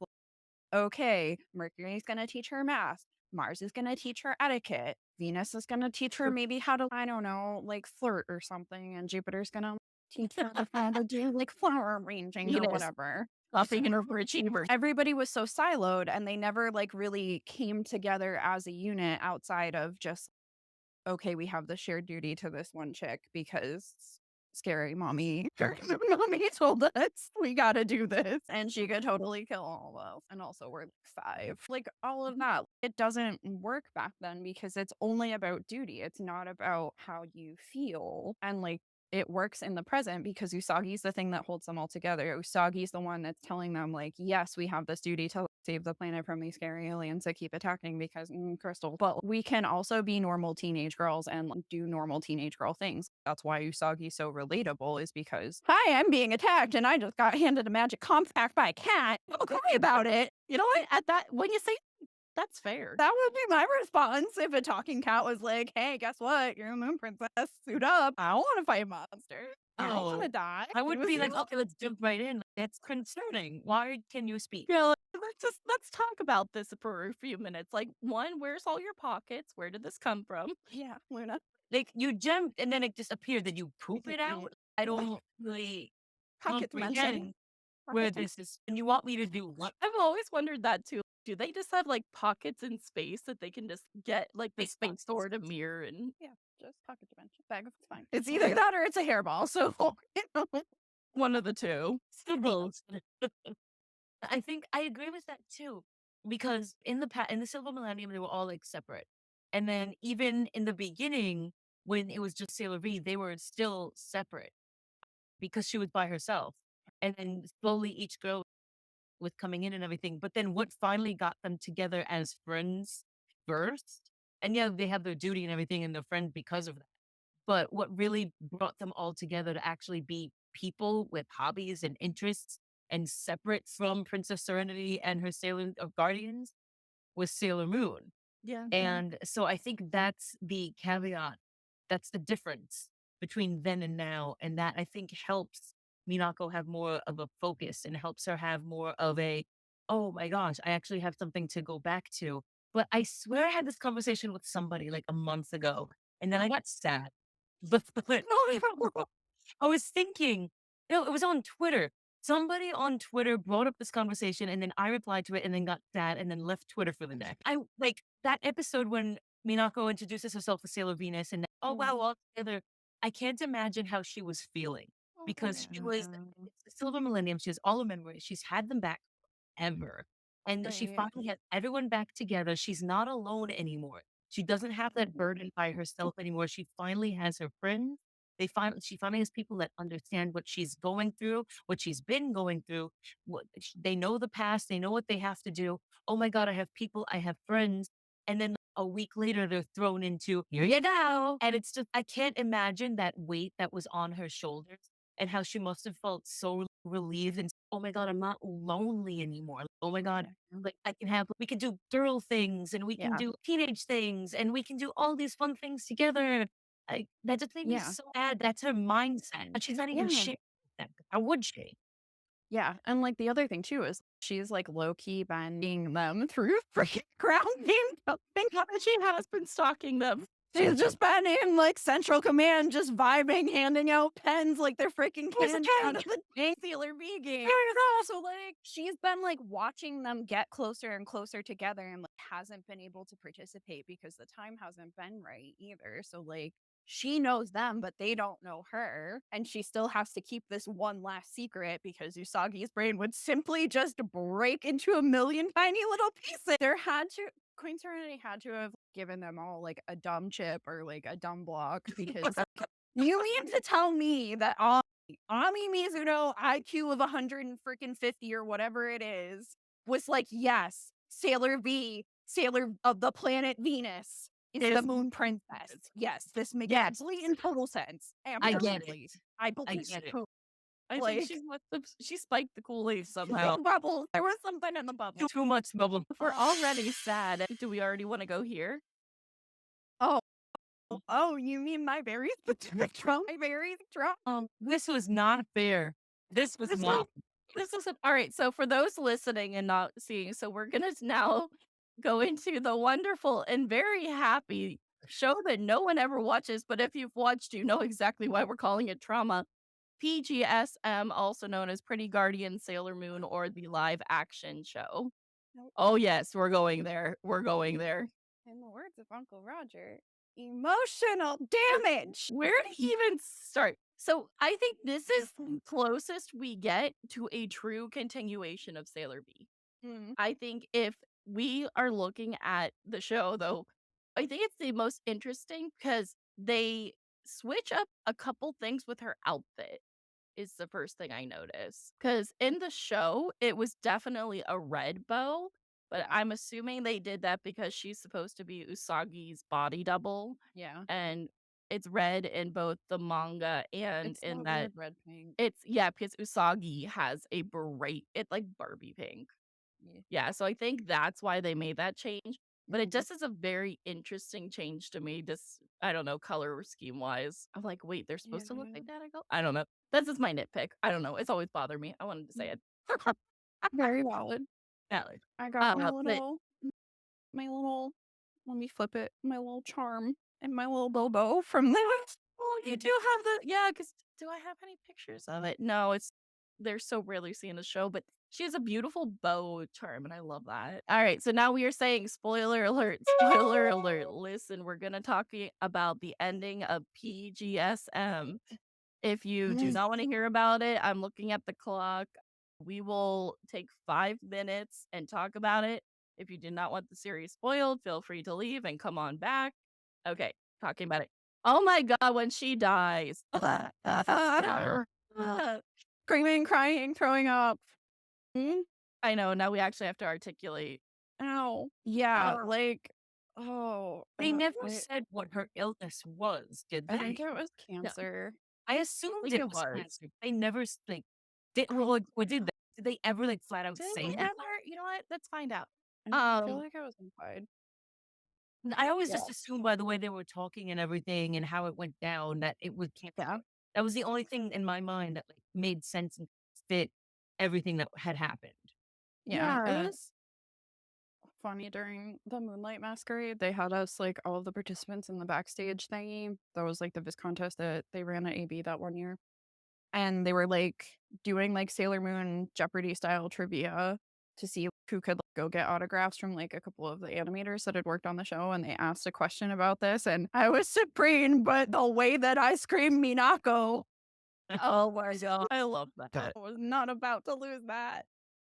okay, Mercury's going to teach her math. Mars is going to teach her etiquette. Venus is going to teach her maybe how to, I don't know, like flirt or something. And Jupiter's going to teach her how to do like flower arranging or whatever. Nothing in overachievers. Everybody was so siloed and they never like really came together as a unit outside of just, okay, we have the shared duty to this one chick because scary mommy told us we gotta do this and she could totally kill all of us. And also we're like 5. Like all of that. It doesn't work back then because it's only about duty. It's not about how you feel. And like it works in the present because Usagi's the thing that holds them all together. Usagi's the one that's telling them like, yes, we have this duty to save the planet from these scary aliens that keep attacking because Crystal. But we can also be normal teenage girls and like, do normal teenage girl things. That's why Usagi's so relatable is because, hi, I'm being attacked and I just got handed a magic compact by a cat. Don't cry about it. You know what? At that, when you say that's fair. That would be my response if a talking cat was like, hey, guess what? You're a moon princess. Suit up. I don't want to fight monsters. I don't want to die. I would be like, okay, let's jump right in. That's concerning. Why can you speak? Yeah, let's talk about this for a few minutes. Like, one, where's all your pockets? Where did this come from? Yeah, Luna. Like you jumped and then it just appeared. Did you poop it out? I don't really Pocket dimension. comprehend where this is. And you want me to do what? I've always wondered that too. Do they just have like pockets in space that they can just get like the space sword, a mirror, and yeah, just pocket dimension. Bag of it's fine. It's either that or it's a hairball. So one of the two. I think I agree with that too, because in the Silver Millennium they were all like separate, and then even in the beginning when it was just Sailor V, they were still separate because she was by herself, and then slowly each girl was coming in and everything. But then what finally got them together as friends first, and yeah, they have their duty and everything, and they're friends because of that. But what really brought them all together to actually be people with hobbies and interests and separate from Princess Serenity and her Sailor Guardians was Sailor Moon. Yeah. And so I think that's the caveat. That's the difference between then and now. And that I think helps Minako have more of a focus and helps her have more of a, oh my gosh, I actually have something to go back to. But I swear I had this conversation with somebody like a month ago and then I got sad. But I was thinking, no, it was on Twitter. Somebody on Twitter brought up this conversation and then I replied to it and then got sad and then left Twitter for the day. I like that episode when Minako introduces herself as Sailor Venus and oh wow, all together. I can't imagine how she was feeling because she was it's the Silver Millennium. She has all her memories. She's had them back ever. And she finally has everyone back together. She's not alone anymore. She doesn't have that burden by herself anymore. She finally has her friends. She finally has people that understand what she's going through, what she's been going through. They know the past. They know what they have to do. Oh my God, I have people. I have friends. And then a week later, they're thrown into here you go. And it's just, I can't imagine that weight that was on her shoulders and how she must have felt so relieved and oh my God, I'm not lonely anymore. Oh my God, like we can do girl things and we can do teenage things and we can do all these fun things together. That just made me so sad. That's her mindset. But she's not even sharing that. How would she? Yeah. And like the other thing too is she's like low key bending them through freaking grounding. Thank God that she has been stalking them. She's just been in like central command, just vibing, handing out pens like they're freaking kids out of the Sailor V game. So like she's been like watching them get closer and closer together and like hasn't been able to participate because the time hasn't been right either. So like she knows them, but they don't know her. And she still has to keep this one last secret because Usagi's brain would simply just break into a million tiny little pieces. Queen Serenity had to have given them all like a dumb chip or like a dumb block because you mean to tell me that all Ami Mizuno, IQ of 150 or whatever it is, was like, yes, Sailor V, Sailor of the planet Venus, is the moon princess. Yes, this makes absolutely and total sense. I get Apparently. it. I I believe get it. so. I Like- think she spiked the Kool-Aid somehow. Bubble. There was something in the bubble. Too much bubble. If we're already sad, do we already want to go here? Oh, you mean my very specific trauma? My very trauma. This was not fair. This was not. This is all right. So for those listening and not seeing, so we're gonna now go into the wonderful and very happy show that no one ever watches, but if you've watched, you know exactly why we're calling it trauma. PGSM, also known as Pretty Guardian Sailor Moon, or the live action show. Oh yes, we're going there. We're going there. In the words of Uncle Roger, emotional damage. Where to even start? So I think this is the closest we get to a true continuation of Sailor B. I think if we are looking at the show, though, I think it's the most interesting because they switch up a couple things with her outfit, is the first thing I noticed. Because in the show, it was definitely a red bow, but I'm assuming they did that because she's supposed to be Usagi's body double. Yeah. And it's red in both the manga and It's in not that weird red pink. it's because Usagi has a bright, it's like Barbie pink. Yeah, so I think that's why they made that change. But it just is a very interesting change to me, just I don't know, color scheme wise. I'm like, wait, they're supposed to look like that? I don't know. That's just my nitpick. I don't know. It's always bothered me. I wanted to say it. Very valid. Valid. I got my but- little, let me flip it, my little charm and my little bobo from that. Oh, you do have the because do I have any pictures of it? No, they're so rarely seen in the show, but she has a beautiful bow charm, and I love that. All right, so now we are saying spoiler alert, spoiler alert. Listen, we're gonna talk about the ending of PGSM. If you do not want to hear about it, I'm looking at the clock. We will take 5 minutes and talk about it. If you do not want the series spoiled, feel free to leave and come on back. Okay, talking about it. Oh my god, when she dies. Screaming, crying, throwing up. I know, now we actually have to articulate. Ow. Yeah, They never said what her illness was, did they? I think it was cancer. I assumed think it it was was. cancer. They never did they ever flat out Did say we that? ever? You know what? Let's find out. I feel like it was implied. I always just assumed by the way they were talking and everything and how it went down that it was cancer. Yeah. That was the only thing in my mind that made sense and fit everything that had happened. Yeah, Yeah. it was funny during the Moonlight Masquerade. They had us all of the participants in the backstage thingy. That was the Vis contest that they ran at AB that one year, and they were doing Sailor Moon Jeopardy style trivia to see who could go get autographs from a couple of the animators that had worked on the show, and they asked a question about this, and I was supreme, but the way that I screamed Minako, Oh my god. I love that. I was not about to lose that.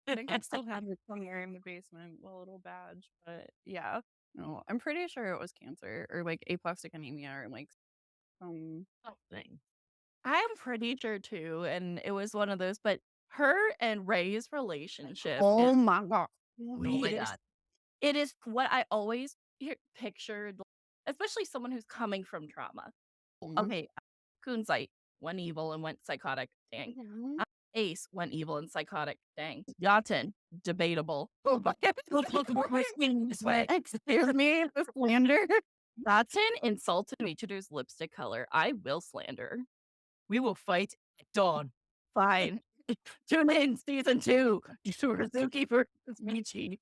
I think I still have it somewhere in the basement, a little badge, but yeah. No, I'm pretty sure it was cancer or aplastic anemia or some Something. I'm pretty sure too, and it was one of those, but her and Ray's relationship. Oh my god. Oh my It is- god. It is what I always pictured, especially someone who's coming from trauma. Okay, Kunzite went evil and went psychotic. Dang. Ace went evil and psychotic. Dang. Yaten, debatable. Oh my god. This way. Excuse me, the slander. Yaten insulted Michiru's lipstick color. I will slander. We will fight at dawn. Fine. Tune in season 2. Rizuki versus Michi.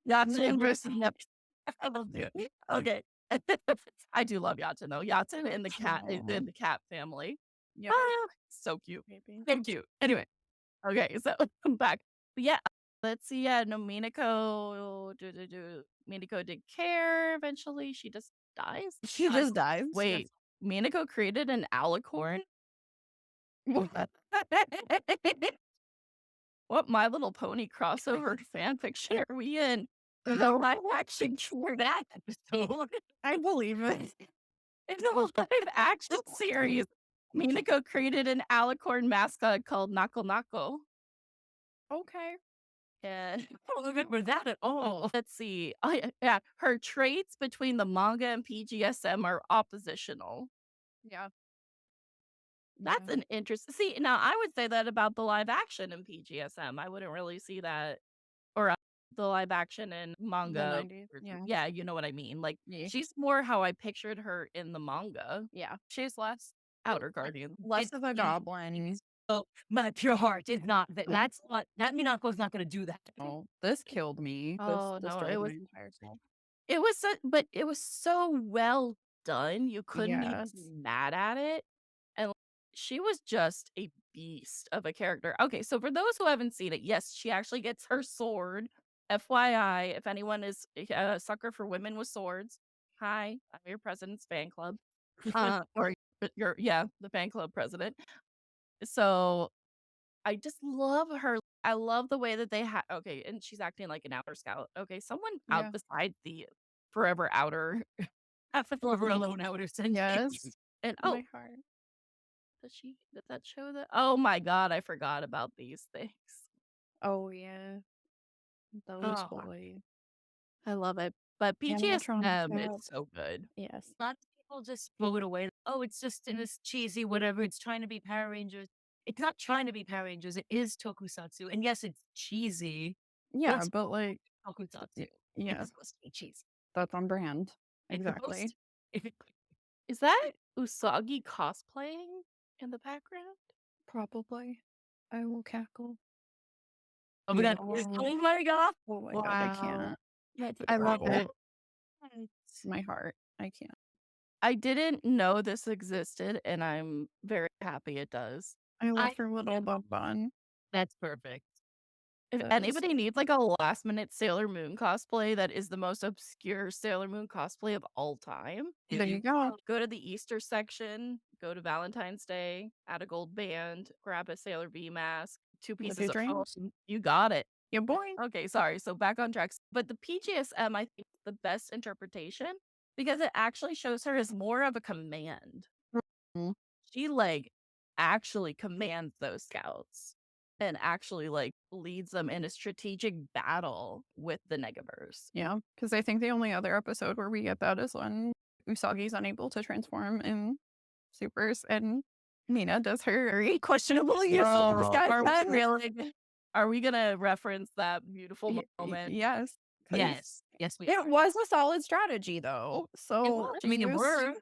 Yaten versus I will do it. Okay. I do love Yaten though. Yaten and the cat in the cat family. Yeah. So cute. Thank you. Anyway. Okay, so I'm back. But yeah, let's see. Yeah, no, Minako did care. Eventually, she just dies. She just dies. Wait, Minako created an alicorn? What My Little Pony crossover fanfiction are we in? The live action for that episode. I believe it. It's a live action series. Minako created an alicorn mascot called Nako Nako. Okay. And I don't remember that at all. let's see. Oh, yeah. Her traits between the manga and PGSM are oppositional. Yeah. That's an interesting. See, now I would say that about the live action in PGSM. I wouldn't really see that, or the live action in manga. 90s. Yeah. Yeah, you know what I mean. Like Yeah. she's more how I pictured her in the manga. Yeah. She's less Outer Guardian. less of a goblin. Oh, my pure heart is not that. That's not that Minako's not going to do that. Oh, this killed me. Oh, This no, destroyed it my was- entire soul. It was but it was so well done. You couldn't Yes. even be mad at it. And she was just a beast of a character. Okay, so for those who haven't seen it, yes, she actually gets her sword. FYI, if anyone is a sucker for women with swords, hi, I'm your president's fan club. Or the fan club president. So I just love her. I love the way that they have. Okay, and she's acting like an outer scout. Okay, someone Yeah. out beside the forever outer. Half a forever alone outer sense. Yes. And My heart. does that show that? Oh my god, I forgot about these things. Oh yeah. Those Oh. boys. I love it. But Animatronic PGSM scout. is so good. Yes. A lot of people just throw it away. Oh, it's just in this cheesy whatever. It's trying to be Power Rangers. It's not trying to be Power Rangers. It is tokusatsu. And yes, it's cheesy. Yeah, That's- but like Tokusatsu. yeah, It's supposed to be cheesy. that's on brand. It's Exactly. supposed- Is that Usagi cosplaying in the background? Probably. I will cackle. Oh my god. Oh. Oh my god. Oh my god, I can't. That's I love it. adorable. My heart. I can't. I didn't know this existed, and I'm very happy it does. I love I- her little bun bun. That's perfect. If That is- anybody needs like a last minute Sailor Moon cosplay that is the most obscure Sailor Moon cosplay of all time, There you go. go to the Easter section, go to Valentine's Day, add a gold band, grab a Sailor V mask, 2 Live pieces your of dreams. You got it. Yeah, boy. Okay, sorry. So back on tracks. But the PGSM, I think, is the best interpretation because it actually shows her as more of a command. Mhm. She like actually commands those scouts and actually like leads them in a strategic battle with the Negaverse. Yeah, because I think the only other episode where we get that is when Usagi's unable to transform in supers and Mina does her very questionable use of disguise. Are we gonna reference that beautiful moment? Yes. 'cause Yes. Yes, we It are. was a solid strategy though. So I mean, it worked.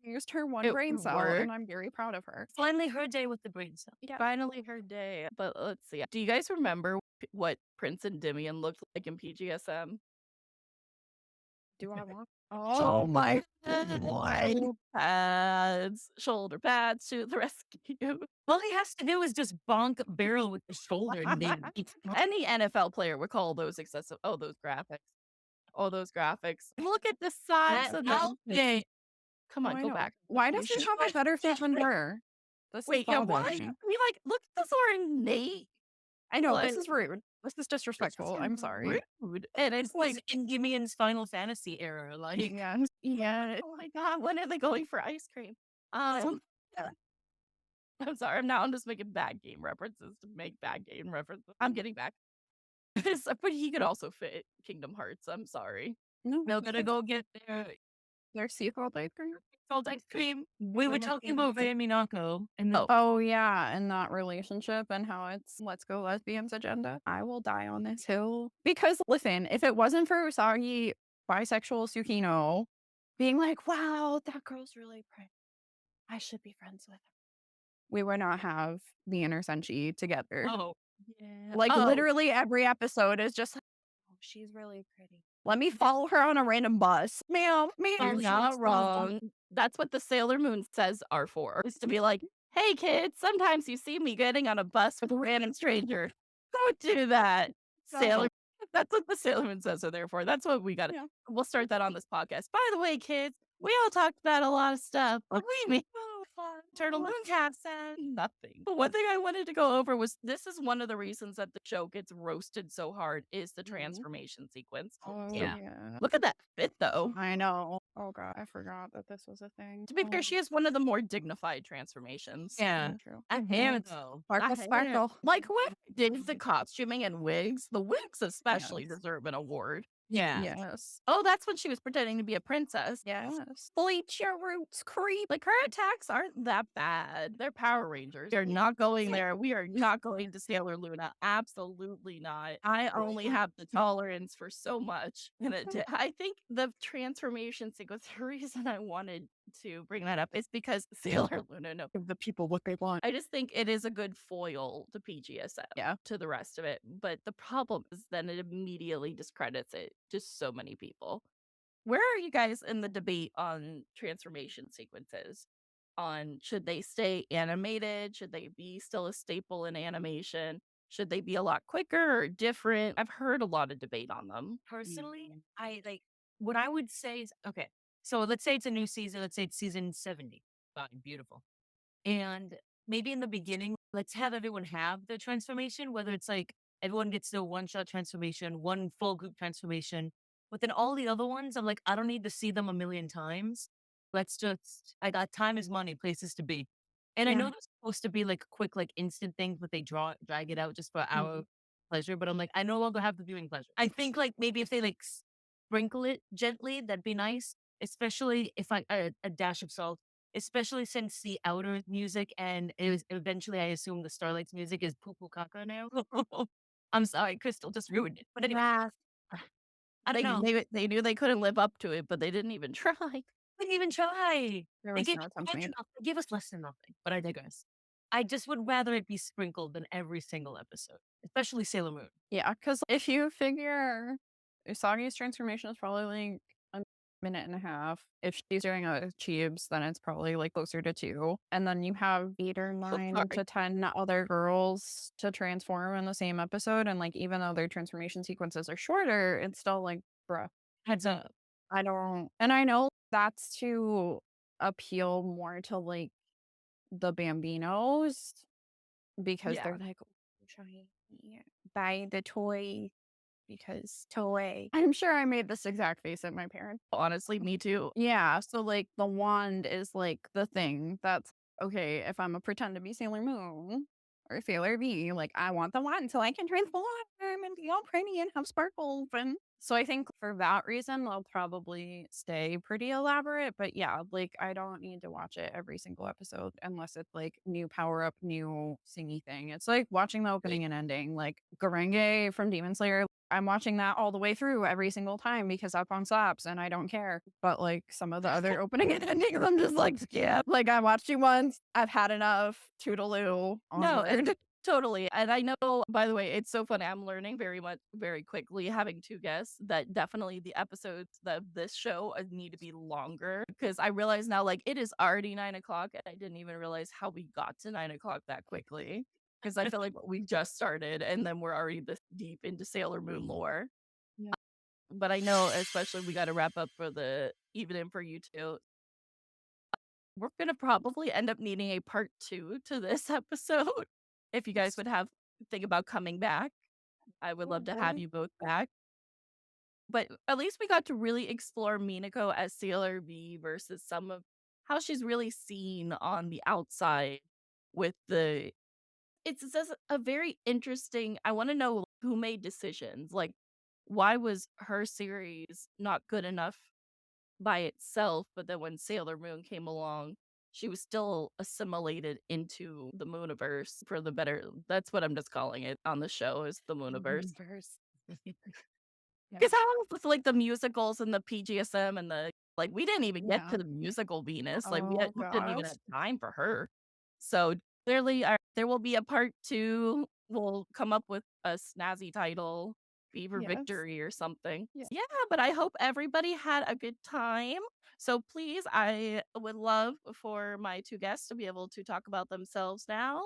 used her one It brain cell, worked. and I'm very proud of her. Finally her day with the brain cell. Yeah. Finally her day. But let's see. Do you guys remember what Prince and Dimian looked like in PGSM? Do I want? Oh my Shoulder pads to the rescue. All he has to do is just bonk a barrel with the shoulder and then Any NFL player would call those excessive. Oh, those graphics. Oh, those graphics. Look at the size of them. okay. Come on, I go know. back. Why does she have a better fit than her? This is Wait, yeah, why? bothering I me. mean, like, look at this ornate. I know this like- is rude. This is disrespectful. I'm sorry. Rude. And it's It's like like, Endymion's Final Fantasy era. Like, Yes. Yeah. oh my god, when are they going for ice cream? I'm sorry. Now I'm just making bad game references to make bad game references. I'm getting back. But he could also fit Kingdom Hearts. I'm sorry. No, they're gonna go get their sequel ice cream. salt ice cream. We were When I talking came about to- Rei Minako and the Oh yeah, and that relationship and how it's let's go lesbians agenda. I will die on this hill. Because listen, if it wasn't for Usagi, bisexual Tsukino, being like, wow, that girl's really pretty. I should be friends with her. We would not have the inner Senshi together. oh, Yeah. Like literally every episode is just like, oh, she's really pretty. Let me follow her on a random bus. Ma'am, You're ma'am. not wrong. That's what the Sailor Moon says are for. Is to be like, hey kids, sometimes you see me getting on a bus with a random stranger. Don't do that. Sailor That's what the Sailor Moon says are there for. That's what we got. Yeah. We'll start that on this podcast. By the way, kids, we all talked about a lot of stuff. What do you mean? Eternal Mooncast said nothing. But one thing I wanted to go over was this is one of the reasons that the show gets roasted so hard is the Mhm. transformation sequence. Oh Yeah. yeah. Look at that fit though. I know. Oh Oh god, I forgot that this was a thing. To be fair, she has one of the more dignified transformations. Yeah. True. I hair though. Sparkle, I hair. sparkle. Like whoever did the costuming and wigs, the wigs especially Yes. deserve an award. Yeah. Yes. Oh, that's when she was pretending to be a princess. Yes. Bleach your roots, creep. Like her attacks aren't that bad. They're Power Rangers. We are not going there. We are not going to Sailor Luna. Absolutely not. I only have the tolerance for so much in a day. I think the transformation sequence, the reason I wanted to bring that up is because Sailor Luna, no, Give the people what they want. I just think it is a good foil to PGSM, to the rest of it. But the problem is then it immediately discredits it to so many people. Where are you guys in the debate on transformation sequences? On should they stay animated? Should they be still a staple in animation? Should they be a lot quicker or different? I've heard a lot of debate on them. Personally, I like what I would say is okay. So let's say it's a new season. Let's say it's season 70. Fine, beautiful. And maybe in the beginning, let's have everyone have the transformation, whether it's like everyone gets the one shot transformation, one full group transformation. But then all the other ones, I'm like, I don't need to see them a million times. Let's just, I got time is money, places to be. And I know there's supposed to be like quick, like instant things, but they drag it out just for our pleasure. But I'm like, I no longer have the viewing pleasure. I think like maybe if they like sprinkle it gently, that'd be nice. Especially if a dash of salt, especially since the outer music and it was eventually, I assume the Starlight's music is poo poo caca now. I'm sorry, Crystal just ruined it. But anyway, I don't know. They knew they couldn't live up to it, but they didn't even try. They didn't even try. There They was gave, no attempt made. they gave us less than nothing, but I digress. I just would rather it be sprinkled than every single episode, especially Sailor Moon. Yeah, because if you figure Usagi's transformation is probably like a minute and a half. If she's doing a Chiebs, then it's probably like closer to 2. And then you have 8 or 9 sorry. to 10 other girls to transform in the same episode. And like, even though their transformation sequences are shorter, it's still like, bruh, Heads up. I don't. And I know that's to appeal more to like the Bambinos because they're like, trying to buy the toy because toy. I'm sure I made this exact face at my parents. Honestly, me too. Yeah, so like the wand is like the thing that's okay. If I'm a pretend to be Sailor Moon or Sailor V, like I want the wand so I can transform and be all pretty and have sparkles. And so I think for that reason, they'll probably stay pretty elaborate. But yeah, like I don't need to watch it every single episode unless it's like new power up, new singy thing. It's like watching the opening and ending, like Garenge from Demon Slayer. I'm watching that all the way through every single time because that's on Slaps and I don't care. But like some of the other opening and endings, I'm just like, skip. Like I watched you once. I've had enough. Toodaloo. No, Onward. totally. And I know, by the way, it's so funny. I'm learning very quickly, having 2 guests, that definitely the episodes of this show need to be longer because I realize now, like, it is already 9 o'clock and I didn't even realize how we got to 9 o'clock that quickly. Because I feel like we just started and then we're already this deep into Sailor Moon lore. Yeah. But I know, especially, we got to wrap up for the evening for you two. We're going to probably end up needing a part 2 to this episode. If you guys would have think about coming back, I would love to have you both back. But at least we got to really explore Minako as Sailor V versus some of how she's really seen on the outside with the it's just a very interesting. I want to know who made decisions. Like, why was her series not good enough by itself? But then when Sailor Moon came along, she was still assimilated into the Mooniverse for the better. That's what I'm just calling it on the show, is the Mooniverse. Because how long was like the musicals and the PGSM and the like? We didn't even get to the musical Venus. Like we didn't even have time for her. So clearly, there will be a part 2. We'll come up with a snazzy title, Fever Victory or something. Yeah, but I hope everybody had a good time. So please, I would love for my 2 guests to be able to talk about themselves now.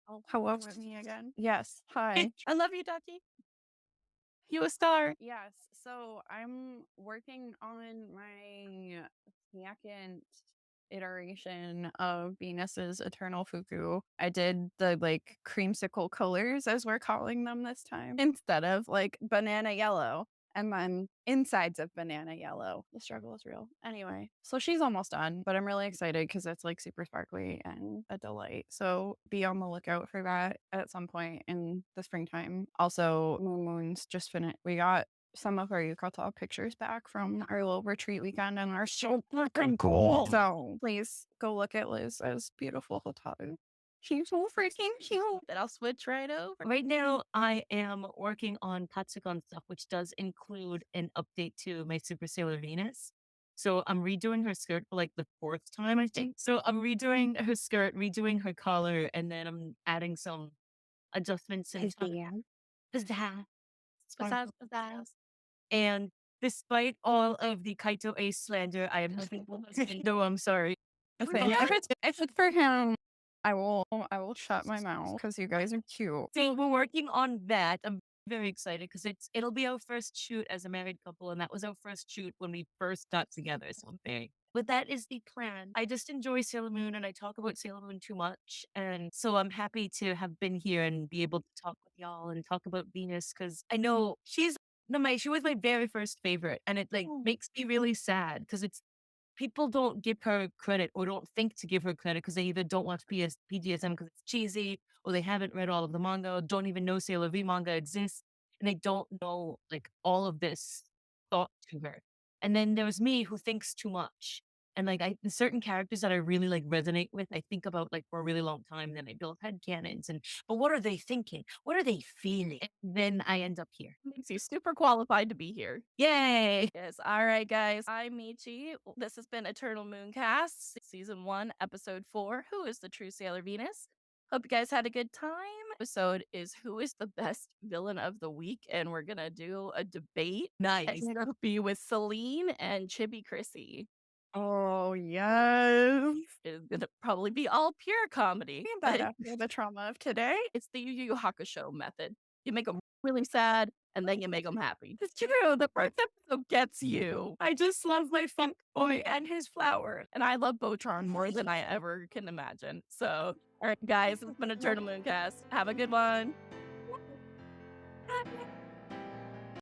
Oh, hello with me again. Yes. Hi. I love you, Ducky. You a star. Yes. So I'm working on my second iteration of Venus's Eternal Fuku. I did the like creamsicle colors, as we're calling them this time, instead of like banana yellow. and then insides of banana yellow. The struggle is real. Anyway, so she's almost done, but I'm really excited because it's like super sparkly and a delight. So be on the lookout for that at some point in the springtime. Also, Moons just finished. We got some of our yukata pictures back from our little retreat weekend and are so freaking cool. So please go look at Liz's beautiful hotaru. She's so freaking cute. Then I'll switch right over. Right now, I am working on Katsugon stuff, which does include an update to my Super Sailor Venus. So I'm redoing her skirt for like the fourth time, I think. So I'm redoing her skirt, redoing her collar, and then I'm adding some adjustments and stuff. Pizzazz. And despite all of the Kaito Ace slander, I am having no, I'm sorry. If it's for him, I will shut my mouth because you guys are cute. So we're working on that. I'm very excited because it'll be our first shoot as a married couple, and that was our first shoot when we first got together. So I'm very. But that is the plan. I just enjoy Sailor Moon, and I talk about Sailor Moon too much, and so I'm happy to have been here and be able to talk with y'all and talk about Venus because I know she was my very first favorite, and it like makes me really sad because it's. People don't give her credit or don't think to give her credit because they either don't watch PGSM because it's cheesy or they haven't read all of the manga or don't even know Sailor V manga exists and they don't know like all of this thought to her. And then there's me who thinks too much. And like certain characters that I really like resonate with, I think about like for a really long time. Then I build headcanons but what are they thinking? What are they feeling? And then I end up here. Makes you super qualified to be here. Yay! Yes. All right, guys. I'm Michi. This has been Eternal Mooncast, Season 1, Episode 4. Who is the true Sailor Venus? Hope you guys had a good time. Episode is who is the best villain of the week, and we're gonna do a debate. Nice. And it'll be with Celine and Chibi Chrissy. Oh yes. It's gonna probably be all pure comedy. But after the trauma of today, It's the Yu Yu Hakusho method. You make them really sad, and then you make them happy. It's true. The first episode gets you. I just love my funk boy and his flower. And I love Botron more than I ever can imagine. So, all right, guys, it's been Eternal Mooncast. Have a good one.